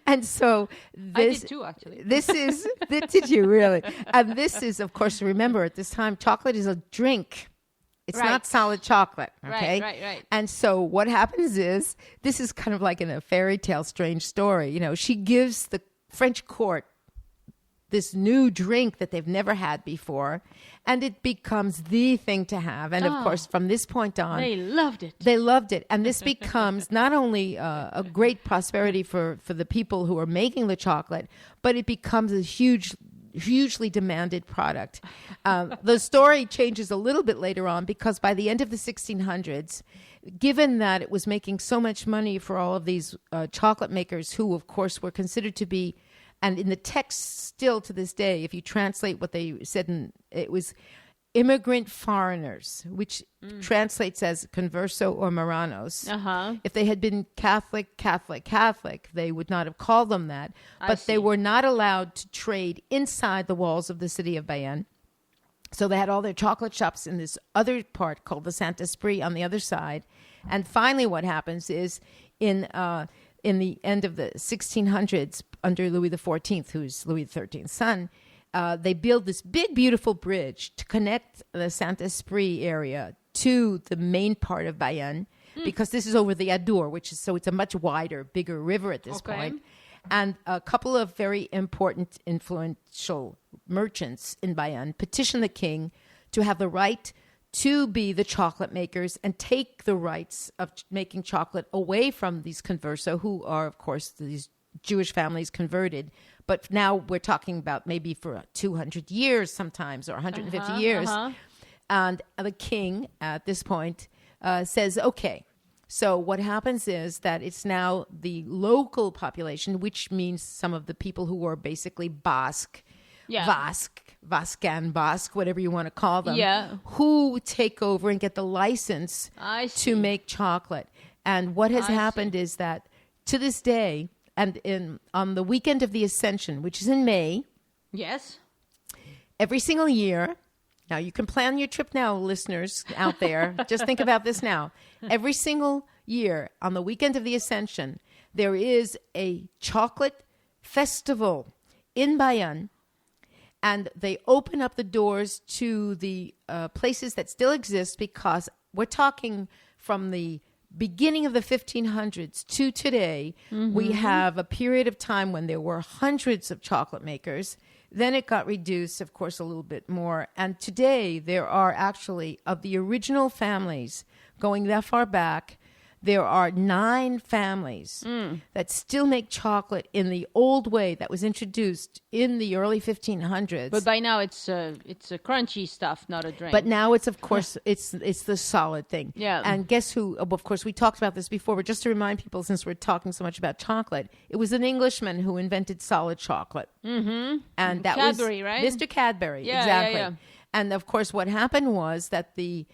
And so this, I did too, actually. Did you really? And this is, of course, remember at this time, chocolate is a drink. It's not solid chocolate. Okay. Right. And so what happens is, this is kind of like in a fairy tale, strange story. You know, she gives the French court this new drink that they've never had before, and it becomes the thing to have. And of course, from this point on, they loved it. They loved it. And this becomes not only a great prosperity for the people who are making the chocolate, but it becomes a hugely demanded product. The story changes a little bit later on, because by the end of the 1600s, given that it was making so much money for all of these chocolate makers, who of course were considered to be, and in the text still to this day, if you translate what they said, it was immigrant foreigners, which translates as converso or Marranos. If they had been Catholic, they would not have called them that. But they were not allowed to trade inside the walls of the city of Bayonne. So they had all their chocolate shops in this other part called the Saint-Esprit on the other side. And finally what happens is in the end of the 1600s, under Louis XIV, who's Louis XIII's son, they build this big, beautiful bridge to connect the Saint-Esprit area to the main part of Bayonne, because this is over the Adour, so it's a much wider, bigger river at this point. And a couple of very important, influential merchants in Bayonne petitioned the king to have the right to be the chocolate makers and take the rights of making chocolate away from these converso, who are, of course, these Jewish families converted. But now we're talking about maybe for 200 years sometimes, or 150 years. And the king at this point says, okay. So what happens is that it's now the local population, which means some of the people who are basically Basque, Vascan, Basque, whatever you want to call them, who take over and get the license to make chocolate. And what has happened is that to this day, and on the weekend of the Ascension, which is in May, every single year, now you can plan your trip now, listeners out there, just think about this now. Every single year on the weekend of the Ascension, there is a chocolate festival in Bayonne. And they open up the doors to the places that still exist, because we're talking from the beginning of the 1500s to today. We have a period of time when there were hundreds of chocolate makers. Then it got reduced, of course, a little bit more. And today there are actually, of the original families going that far back, there are 9 families that still make chocolate in the old way that was introduced in the early 1500s. But by now it's a crunchy stuff, not a drink. But now it's, of course, it's the solid thing. Yeah. And guess who? Of course, we talked about this before, but just to remind people, since we're talking so much about chocolate, it was an Englishman who invented solid chocolate. And that Cadbury, right? Mr. Cadbury, exactly. Yeah. And of course, what happened was that the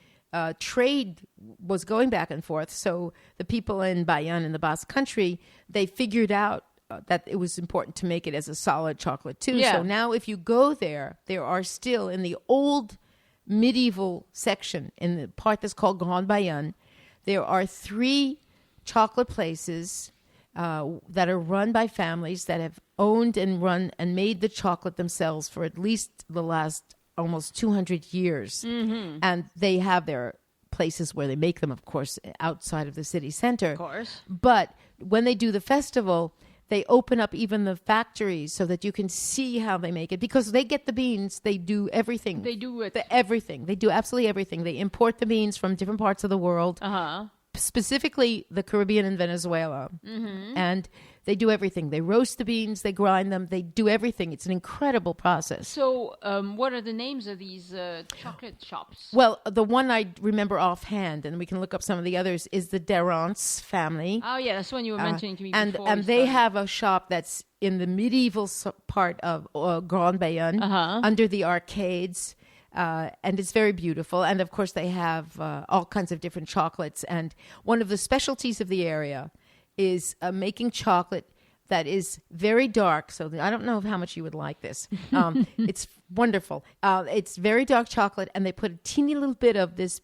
trade was going back and forth. So the people in Bayonne, in the Basque Country, they figured out that it was important to make it as a solid chocolate too. So now if you go there are still, in the old medieval section, in the part that's called Grande Bayonne, there are 3 chocolate places that are run by families that have owned and run and made the chocolate themselves for at least the last almost 200 years. And they have their places where they make them, of course, outside of the city center. Of course. But when they do the festival, they open up even the factories so that you can see how they make it. Because they get the beans, they do everything. They do it. Everything. They do absolutely everything. They import the beans from different parts of the world. specifically the Caribbean and Venezuela. And they do everything. They roast the beans, they grind them, they do everything. It's an incredible process. So what are the names of these chocolate shops? Well, the one I remember offhand, and we can look up some of the others, is the Derance family. Oh, yeah, that's one you were mentioning to me and before. And they have a shop that's in the medieval part of Grand Bayonne, under the arcades. And it's very beautiful. And, of course, they have all kinds of different chocolates. And one of the specialties of the area is making chocolate that is very dark. So I don't know how much you would like this. It's wonderful. It's very dark chocolate, and they put a teeny little bit of this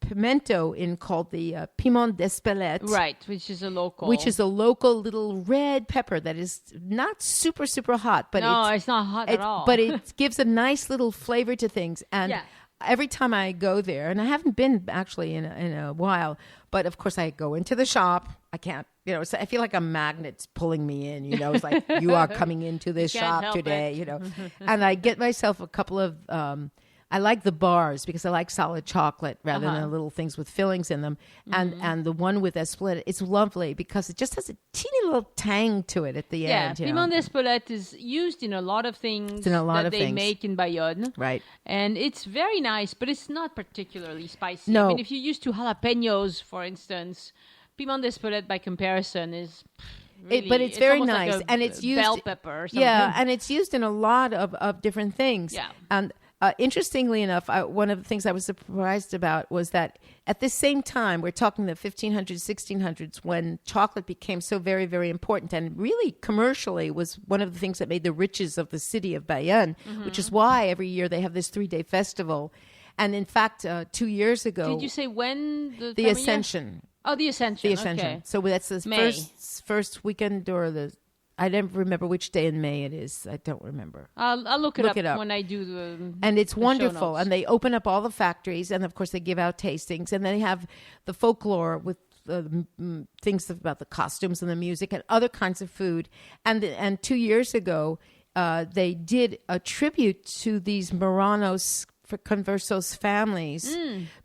pimento in called the piment d'Espelette. Right, which is a local. Which is a local little red pepper that is not super, super hot. But it's not hot at all. But it gives a nice little flavor to things. And every time I go there, and I haven't been actually in a while, but of course I go into the shop. I can't, so I feel like a magnet's pulling me in, it's like, you are coming into this shop today, and I get myself a couple of, I like the bars because I like solid chocolate rather than the little things with fillings in them. And the one with Espelette, it's lovely because it just has a teeny little tang to it at the end. Yeah, piment d'Espelette is used in a lot of things they make in Bayonne. Right. And it's very nice, but it's not particularly spicy. No. I mean, if you're used to jalapenos, for instance, piment d'Espelette by comparison is... Really, but it's very nice, like and it's used bell pepper or something. Yeah, and it's used in a lot of different things. Yeah. And interestingly enough, one of the things I was surprised about was that at the same time, we're talking the 1500s, 1600s, when chocolate became so very, very important, and really commercially was one of the things that made the riches of the city of Bayonne, which is why every year they have this 3-day festival. And in fact, 2 years ago... Did you say when? The Ascension. Oh, the Ascension. The Ascension. Okay. So that's the first weekend, or I never remember which day in May it is. I don't remember. I'll look it up when I do the And it's wonderful. And they open up all the factories, and of course they give out tastings, and they have the folklore with things about the costumes and the music and other kinds of food. And 2 years ago, they did a tribute to these Marranos Conversos families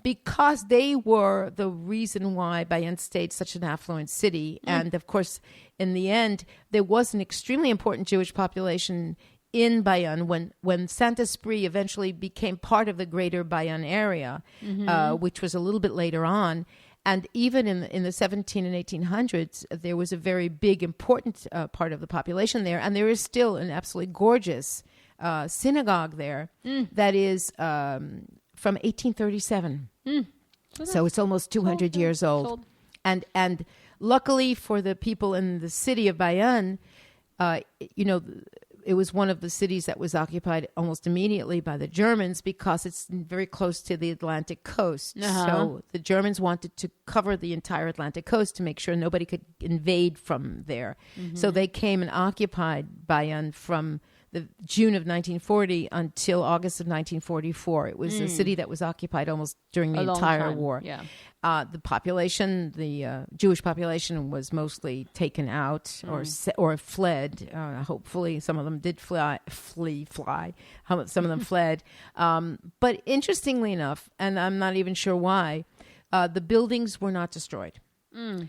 because they were the reason why Bayonne stayed such an affluent city. And of course, in the end, there was an extremely important Jewish population in Bayonne when Saint-Esprit eventually became part of the greater Bayonne area, which was a little bit later on. And even in the 17 and 1800s, there was a very big, important part of the population there. And there is still an absolutely gorgeous synagogue there that is from 1837. So it's almost 200 years old. And luckily for the people in the city of Bayonne, it was one of the cities that was occupied almost immediately by the Germans because it's very close to the Atlantic coast. So the Germans wanted to cover the entire Atlantic coast to make sure nobody could invade from there. So they came and occupied Bayonne from the June of 1940 until August of 1944. It was a city that was occupied almost during the entire war. Yeah. The population, the Jewish population, was mostly taken out or fled. Hopefully, some of them did fly. Some of them fled. But interestingly enough, and I'm not even sure why, the buildings were not destroyed.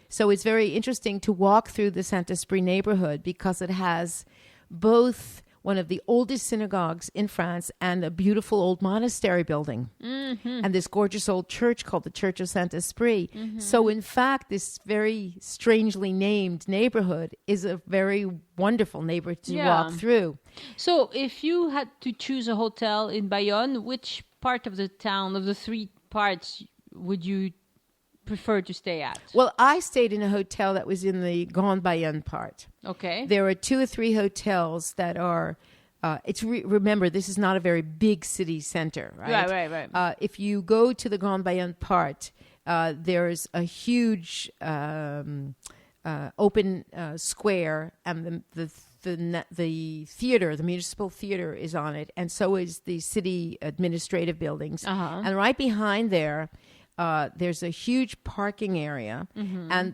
So it's very interesting to walk through the Saint-Esprit neighborhood because it has both one of the oldest synagogues in France and a beautiful old monastery building. And this gorgeous old church called the Church of Saint-Esprit. So in fact, this very strangely named neighborhood is a very wonderful neighborhood to walk through. So if you had to choose a hotel in Bayonne, which part of the town, of the three parts, would you prefer to stay at? Well, I stayed in a hotel that was in the Grand Bayonne part. Okay. There are 2 or 3 hotels that are, remember, this is not a very big city center, right? Right. If you go to the Grand Bayonne part, there's a huge open square, and the theater, the municipal theater, is on it, and so is the city administrative buildings. And right behind there, there's a huge parking area, and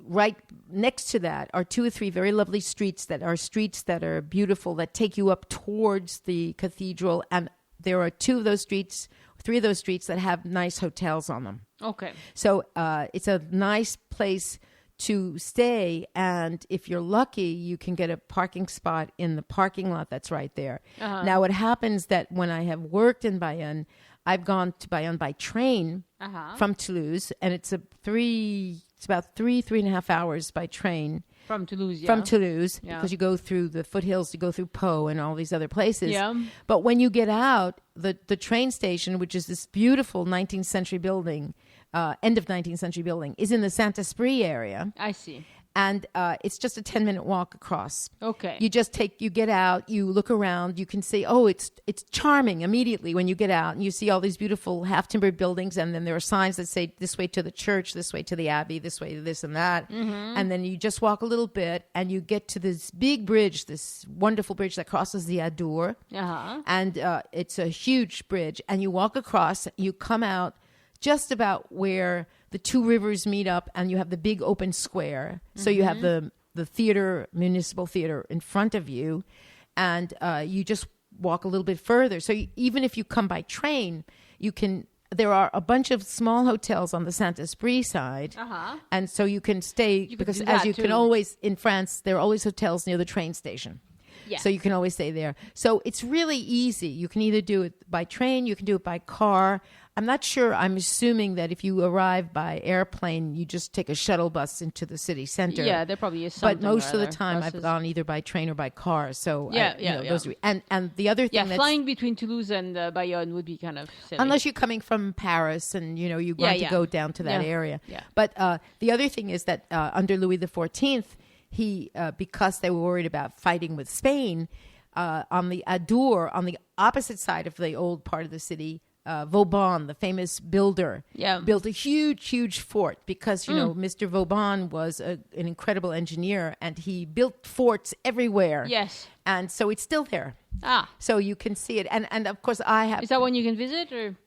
right next to that are 2 or 3 very lovely streets that are beautiful, that take you up towards the cathedral. And there are 2 of those streets, three of those streets that have nice hotels on them. Okay. So it's a nice place to stay, and if you're lucky, you can get a parking spot in the parking lot that's right there. Now, what happens that when I have worked in Bayonne, I've gone to Bayonne by train from Toulouse, and it's about 3.5 hours by train. From Toulouse, yeah. From Toulouse, because you go through the foothills, you go through Pau and all these other places. Yeah. But when you get out, the train station, which is this beautiful 19th century building, end of 19th century building, is in the Saint-Esprit area. I see. And it's just a 10-minute walk across. Okay. You get out, you look around, you can see, it's charming immediately when you get out. And you see all these beautiful half-timbered buildings, and then there are signs that say this way to the church, this way to the abbey, this way to this and that. And then you just walk a little bit, and you get to this big bridge, this wonderful bridge that crosses the Adour. And it's a huge bridge. And you walk across, you come out just about where the two rivers meet up, and you have the big open square. So you have the theater, municipal theater in front of you, and you just walk a little bit further. So even if you come by train, there are a bunch of small hotels on the Saint-Esprit side, and so you can stay, because as you can always, in France, there are always hotels near the train station. Yes. So you can always stay there. So it's really easy. You can either do it by train, you can do it by car. I'm not sure. I'm assuming that if you arrive by airplane, you just take a shuttle bus into the city center. Yeah, there probably is something. But most of the time, buses. I've gone either by train or by car. So those and the other thing, flying between Toulouse and Bayonne would be kind of silly. Unless you're coming from Paris and you want to go down to that area. Yeah. But the other thing is that under Louis XIV, he because they were worried about fighting with Spain, on the Adour, on the opposite side of the old part of the city, Vauban, the famous builder, built a huge fort because, Mr. Vauban was an incredible engineer, and he built forts everywhere. Yes. And so it's still there. Ah. So you can see it. And of course, I have... Is that one you can visit, or...?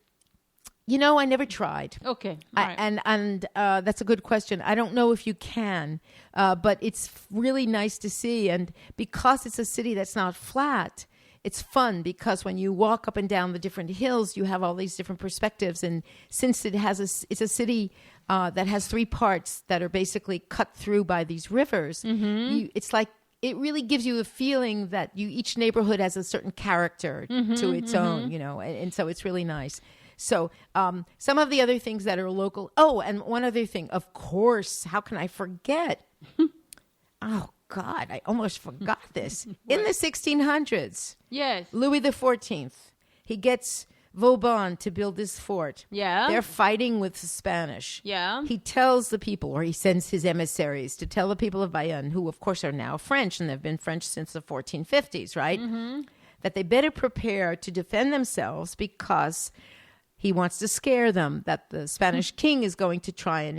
I never tried. Okay. All right. And that's a good question. I don't know if you can, but it's really nice to see. And because it's a city that's not flat, it's fun because when you walk up and down the different hills, you have all these different perspectives. And since it's a city that has three parts that are basically cut through by these rivers, it's like it really gives you a feeling that each neighborhood has a certain character to its own, and so it's really nice. So some of the other things that are local. Oh, and one other thing, of course, how can I forget? Oh, God, I almost forgot this. In the 1600s, yes, Louis XIV, he gets Vauban to build this fort. Yeah. They're fighting with the Spanish. Yeah. He tells the people, or he sends his emissaries to tell the people of Bayonne, who, of course, are now French, and they've been French since the 1450s, right? That they better prepare to defend themselves because... he wants to scare them that the Spanish king is going to try and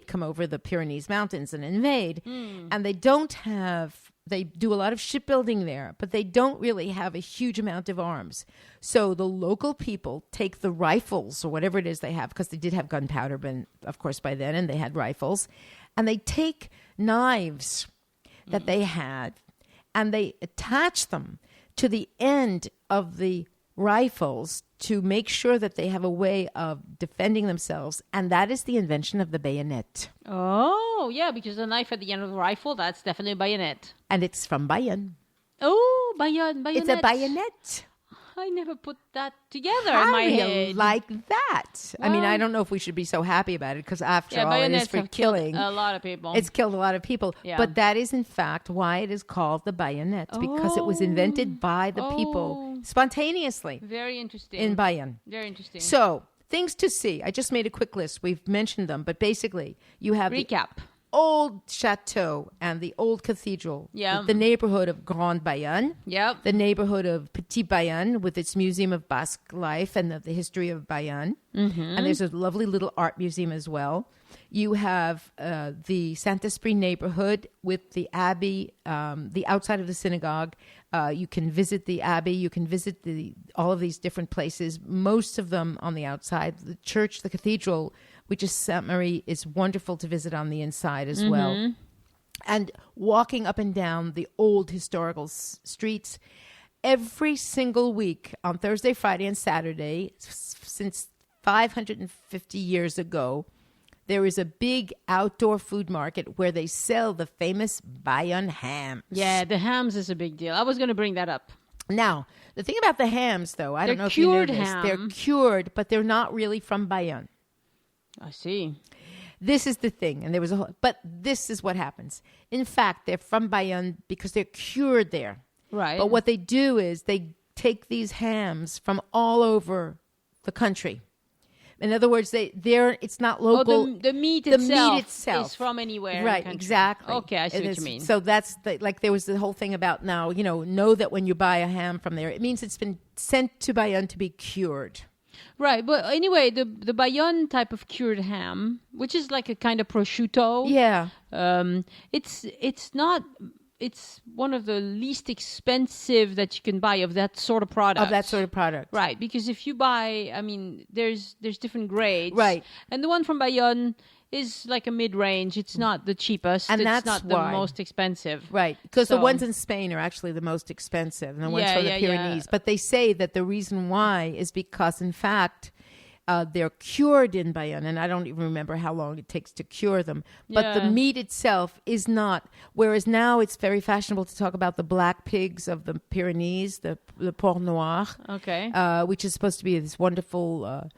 come over the Pyrenees Mountains and invade. And they do a lot of shipbuilding there, but they don't really have a huge amount of arms. So the local people take the rifles or whatever it is they have, because they did have gunpowder, of course, by then, and they had rifles. And they take knives that they had, and they attach them to the end of the rifles to make sure that they have a way of defending themselves, and that is the invention of the bayonet. Oh, yeah, because the knife at the end of the rifle, that's definitely a bayonet. And it's from Bayonne. Oh, Bayonne, bayonet. It's a bayonet. I never put that together in my head. Like that. Well, I mean, I don't know if we should be so happy about it, because after all, it is for killing. A lot of people. It's killed a lot of people. Yeah. But that is, in fact, why it is called the bayonet, because it was invented by the people spontaneously. Very interesting. In Bayonne. Very interesting. So, things to see. I just made a quick list. We've mentioned them, but basically, you have recap. Old chateau and the old cathedral. Yeah. The neighborhood of Grande Bayonne. Yep. The neighborhood of Petit Bayonne with its museum of Basque life and the history of Bayonne. And there's a lovely little art museum as well. You have the Saint-Esprit neighborhood with the abbey, the outside of the synagogue. You can visit the abbey. You can visit all of these different places, most of them on the outside. The church, the cathedral, which is Sainte Marie, is wonderful to visit on the inside as well. And walking up and down the old historical streets, every single week on Thursday, Friday, and Saturday, since 550 years ago, there is a big outdoor food market where they sell the famous Bayonne hams. Yeah, the hams is a big deal. I was going to bring that up. Now, the thing about the hams, though, I don't know if you know this. They're cured, but they're not really from Bayonne. I see. This is the thing, and but this is what happens. In fact, they're from Bayonne because they're cured there. Right. But what they do is they take these hams from all over the country. In other words, it's not local. The meat itself is from anywhere. Right, exactly. Okay, I see what you mean. So that's there was the whole thing about now, know that when you buy a ham from there, it means it's been sent to Bayonne to be cured. Right, but anyway, the Bayonne type of cured ham, which is like a kind of prosciutto. Yeah. It's one of the least expensive that you can buy of that sort of product. Right, because if you buy, there's different grades. Right. And the one from Bayonne is like a mid-range. It's not the cheapest. And it's not the most expensive. Right, because the ones in Spain are actually the most expensive, and the ones from the Pyrenees. Yeah. But they say that the reason why is because, in fact, they're cured in Bayonne, and I don't even remember how long it takes to cure them. But the meat itself is not. Whereas now it's very fashionable to talk about the black pigs of the Pyrenees, the Porc Noir, which is supposed to be this wonderful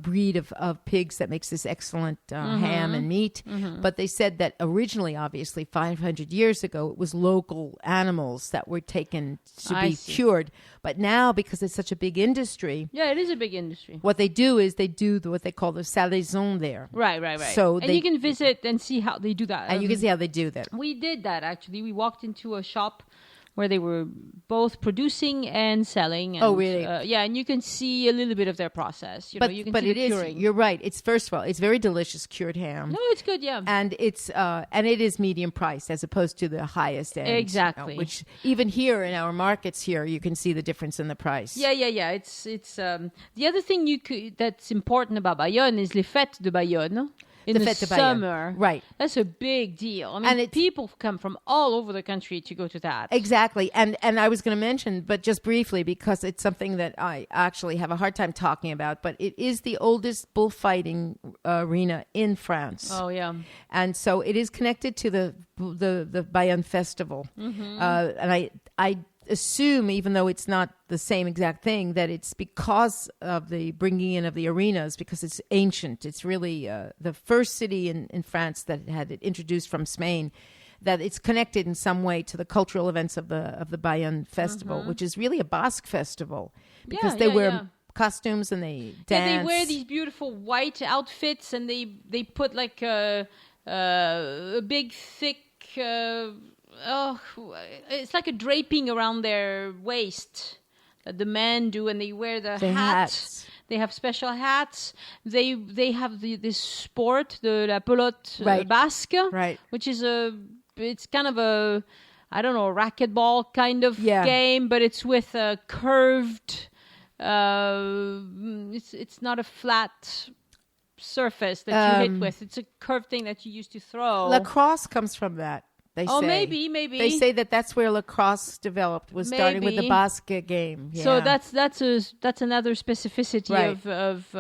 breed of pigs that makes this excellent ham and meat. Mm-hmm. But they said that originally, obviously, 500 years ago, it was local animals that were taken to be cured. But now, because it's such a big industry... Yeah, it is a big industry. What they do is they do what they call the salaison there. Right. So you can visit and see how they do that. And you can see how they do that. We did that, actually. We walked into a shop where they were both producing and selling. And, really? And you can see a little bit of their process. You can see the curing. You're right. It's, first of all, it's very delicious cured ham. No, it's good, yeah. And it is medium priced as opposed to the highest end. Exactly. Which even here in our markets here, you can see the difference in the price. Yeah. It's the other thing that's important about Bayonne is les fêtes de Bayonne. In the summer, right? That's a big deal. And people come from all over the country to go to that. Exactly, and I was going to mention, but just briefly, because it's something that I actually have a hard time talking about. But it is the oldest bullfighting arena in France. Oh yeah, and so it is connected to the Bayonne Festival. Mm-hmm. And I assume, even though it's not the same exact thing, that it's because of the bringing in of the arenas, because it's ancient. It's really the first city in France that had it introduced from Spain, that it's connected in some way to the cultural events of the Bayonne Festival, which is really a Basque festival, because they wear costumes and they dance. Yeah, they wear these beautiful white outfits, and they put like a big thick... it's like a draping around their waist that the men do, and they wear the hats. They have special hats. They have this sport, the la pelote basque, which is it's kind of a racquetball kind of game, but it's with a curved. It's not a flat surface that you hit with. It's a curved thing that you use to throw. Lacrosse comes from that. They say. Maybe. They say that's where lacrosse developed, was starting with the Basque game. Yeah. So that's another specificity of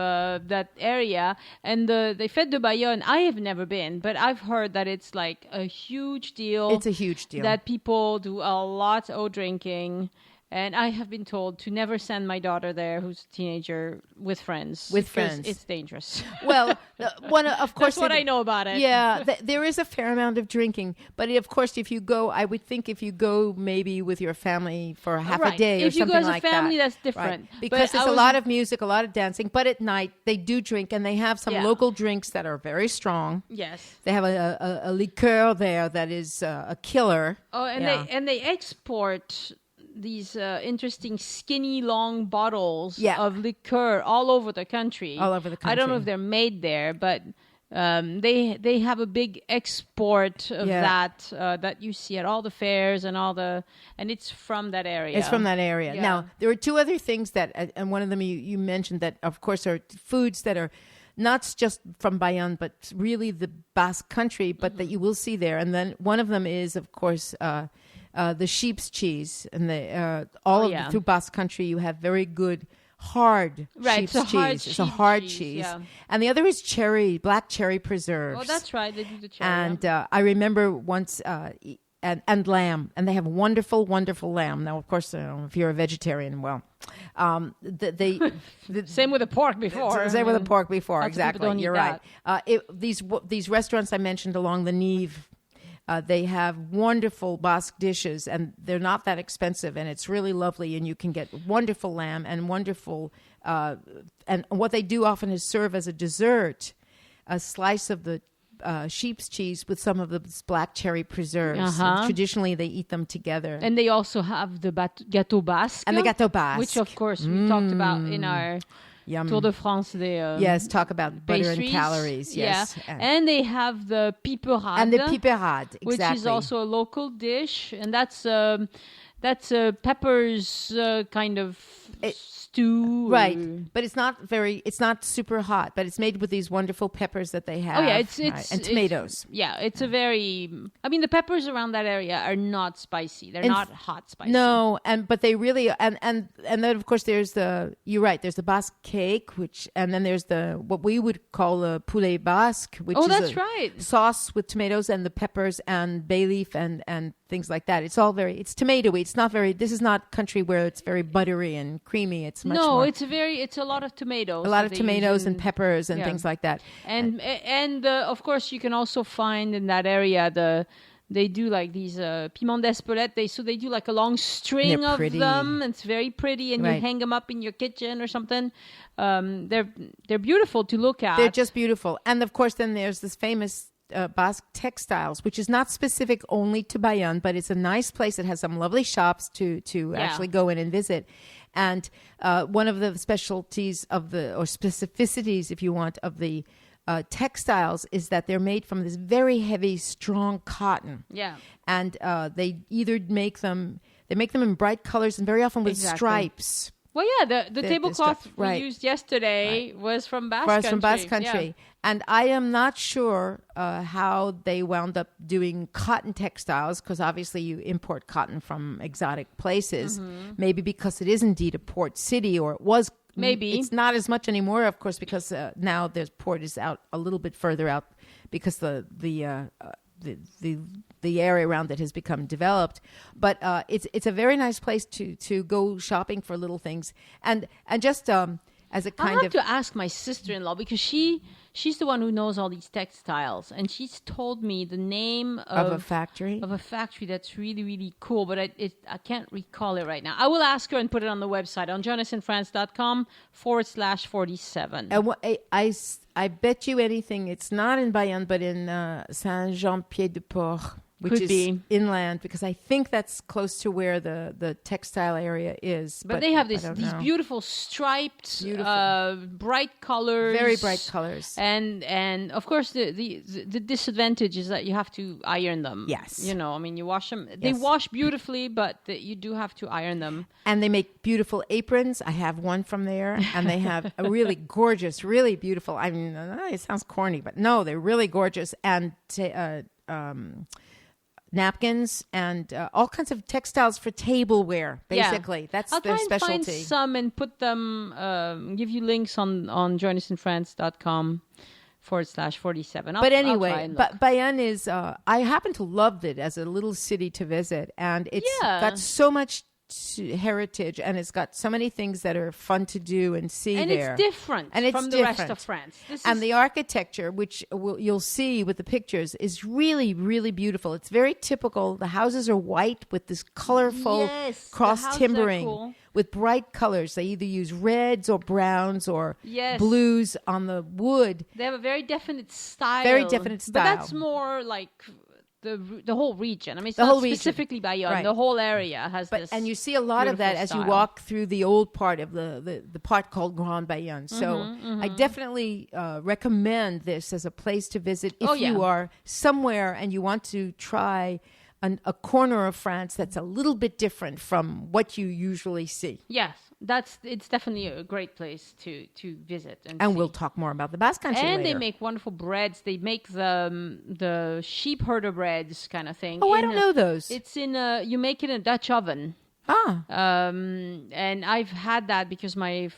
that area. And the Fête de Bayonne, I have never been, but I've heard that it's like a huge deal. It's a huge deal. That people do a lot of drinking. And I have been told to never send my daughter there, who's a teenager, with friends. It's dangerous. Well, of course, that's what I know about it. Yeah, there is a fair amount of drinking, but of course, if you go, I would think if you go maybe with your family for half a day or something like that. If you go as a family, that's different. Right. Because there's a lot of music, a lot of dancing, but at night they do drink, and they have some local drinks that are very strong. Yes, they have a liqueur there that is a killer. Oh, and they export these interesting skinny long bottles of liqueur all over the country. I don't know if they're made there, but they have a big export of that you see at all the fairs and it's from that area. It's from that area. Yeah. Now, there are two other things that, and one of them you mentioned that, of course, are foods that are not just from Bayonne, but really the Basque Country, but that you will see there. And then one of them is, of course, the sheep's cheese, and through Basque Country, you have very good hard sheep's cheese. It's a hard cheese. Yeah. And the other is black cherry preserves. Oh, that's right. They do the cherry. And I remember once, and lamb, and they have wonderful, wonderful lamb. Now, of course, if you're a vegetarian, well, same with the pork before. Same with the pork before, exactly. You're right. These restaurants I mentioned along the Nive, they have wonderful Basque dishes, and they're not that expensive, and it's really lovely, and you can get wonderful lamb and wonderful, and what they do often is serve as a dessert, a slice of the sheep's cheese with some of the black cherry preserves. Traditionally, they eat them together. And they also have the gâteau basque. And the gâteau basque. Which, of course, we talked about in our Tour de France. Yes, talk about butter and calories. Yes. Yeah. And they have the piperade. And the piperade, exactly. Which is also a local dish. And that's peppers kind of stew. Right. But it's not super hot, but it's made with these wonderful peppers that they have. Oh, yeah. And tomatoes. It's a very, the peppers around that area are not spicy. They're not hot spicy. No, but they really, and then of course there's you're right, there's the Basque cake, and then there's what we would call a poulet basque, which is sauce with tomatoes and the peppers and bay leaf and things like that. It's tomatoey. This is not country where it's very buttery and creamy. It's much more. It's a lot of tomatoes. A lot of tomatoes and peppers and things like that. And of course you can also find in that area they do like these piment d'Espelette. So they do like a long string of them. It's very pretty, and you hang them up in your kitchen or something. They're beautiful to look at. They're just beautiful. And of course, then there's this famous Basque textiles, which is not specific only to Bayonne, but it's a nice place. It has some lovely shops to actually go in and visit. And one of the specialties or specificities, if you want, of the textiles is that they're made from this very heavy, strong cotton. Yeah. And they either make them in bright colors and very often with stripes. Well, yeah, the tablecloth we used yesterday was from Basque Country. From Basque Country. Yeah. And I am not sure how they wound up doing cotton textiles, because obviously you import cotton from exotic places. Mm-hmm. Maybe because it is indeed a port city, or it was. Maybe. It's not as much anymore, of course, because now the port is out a little bit further out, because the area around it has become developed. But it's a very nice place to go shopping for little things, and just as a kind of. I have to ask my sister-in-law, because she's the one who knows all these textiles, and she's told me the name of a factory that's really, really cool, but I can't recall it right now. I will ask her and put it on the website on journesinfrance.com/47. And I bet you anything it's not in Bayonne, but in Saint-Jean-Pied-de-Port, which is inland, because I think that's close to where the textile area is. But they have these beautiful striped, bright colors. Very bright colors. And of course, the disadvantage is that you have to iron them. Yes. You wash them. They wash beautifully, but you do have to iron them. And they make beautiful aprons. I have one from there. And they have a really gorgeous, really beautiful, I mean, it sounds corny, but no, they're really gorgeous. And napkins and all kinds of textiles for tableware, basically. That's their specialty. I'll try and find some and put them, give you links on journesinfrance.com/47. But anyway, Bayonne is, I happen to love it as a little city to visit, and it's got so much heritage, and it's got so many things that are fun to do and see and there. It's different from the rest of France. The architecture, which you'll see with the pictures, is really, really beautiful. It's very typical. The houses are white with this colorful cross timbering with bright colors. They either use reds or browns or blues on the wood. They have a very definite style. But that's more like the whole region. I mean, it's the not whole specifically Bayonne. Right. The whole area has this. And you see a lot of that as you walk through the old part of the part called Grand Bayonne. So I definitely recommend this as a place to visit if you are somewhere and you want to try a corner of France that's a little bit different from what you usually see. Yes, it's definitely a great place to visit. And we'll talk more about the Basque Country and later. They make wonderful breads. They make the sheep herder breads kind of thing. Oh, I don't know those. It's in you make it in a Dutch oven. Ah. And I've had that because my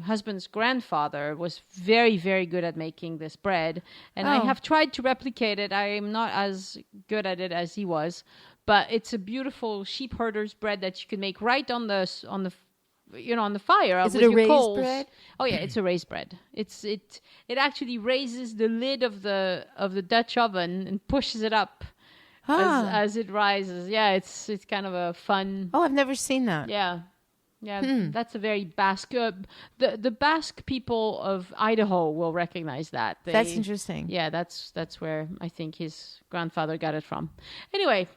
husband's grandfather was very, very good at making this bread. And I have tried to replicate it. I am not as good at it as he was. But it's a beautiful sheep herder's bread that you can make right on the fire. Is it a raised coals. bread? Oh yeah, it's a raised bread. It actually raises the lid of the Dutch oven and pushes it up. As it rises. Yeah, it's kind of a fun... Oh, I've never seen that. Yeah. That's a very Basque... the Basque people of Idaho will recognize that. That's interesting. Yeah, that's where I think his grandfather got it from. Anyway...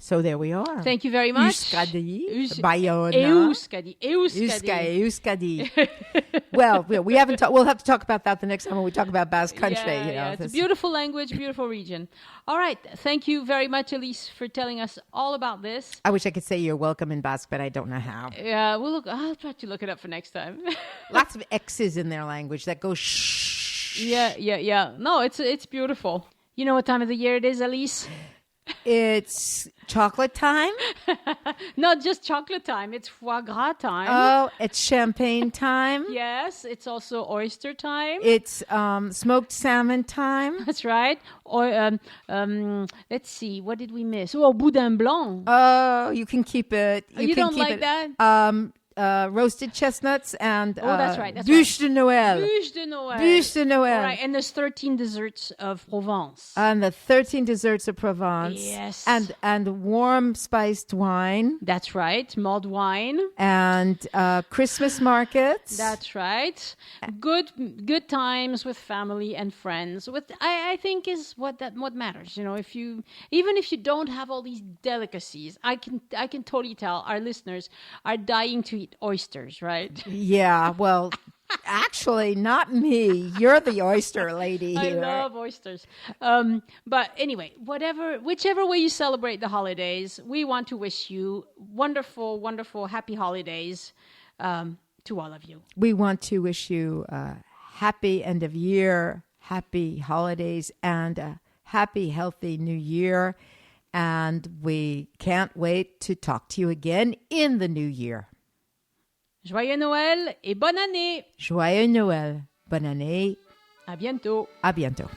So there we are. Thank you very much. Euskadi, Bayonne. Euskadi. Well, we haven't. We'll have to talk about that the next time when we talk about Basque Country. Yeah, it's a beautiful language, beautiful region. All right, thank you very much, Elyse, for telling us all about this. I wish I could say you're welcome in Basque, but I don't know how. Yeah, I'll try to look it up for next time. Lots of X's in their language that go shh. Yeah. No, it's beautiful. You know what time of the year it is, Elyse? It's chocolate time? Not just chocolate time. It's foie gras time. Oh, it's champagne time? Yes, it's also oyster time. It's smoked salmon time? That's right. Or let's see, what did we miss? Oh, boudin blanc. Oh, you can keep it. You don't like that? Roasted chestnuts and that's right. bûche de Noël. Bûche de Noël. Bûche de Noël. All right, and there's 13 desserts of Provence. And the 13 desserts of Provence. Yes. And warm spiced wine. That's right. Mulled wine. And Christmas markets. That's right. Good times with family and friends. I think is what matters. You know, even if you don't have all these delicacies, I can totally tell our listeners are dying to eat oysters, right? Yeah, well, actually, not me. You're the oyster lady here. I love oysters. But anyway, whichever way you celebrate the holidays, we want to wish you wonderful, wonderful, happy holidays to all of you. We want to wish you a happy end of year, happy holidays, and a happy, healthy new year. And we can't wait to talk to you again in the new year. Joyeux Noël et bonne année. Joyeux Noël, bonne année. À bientôt. À bientôt.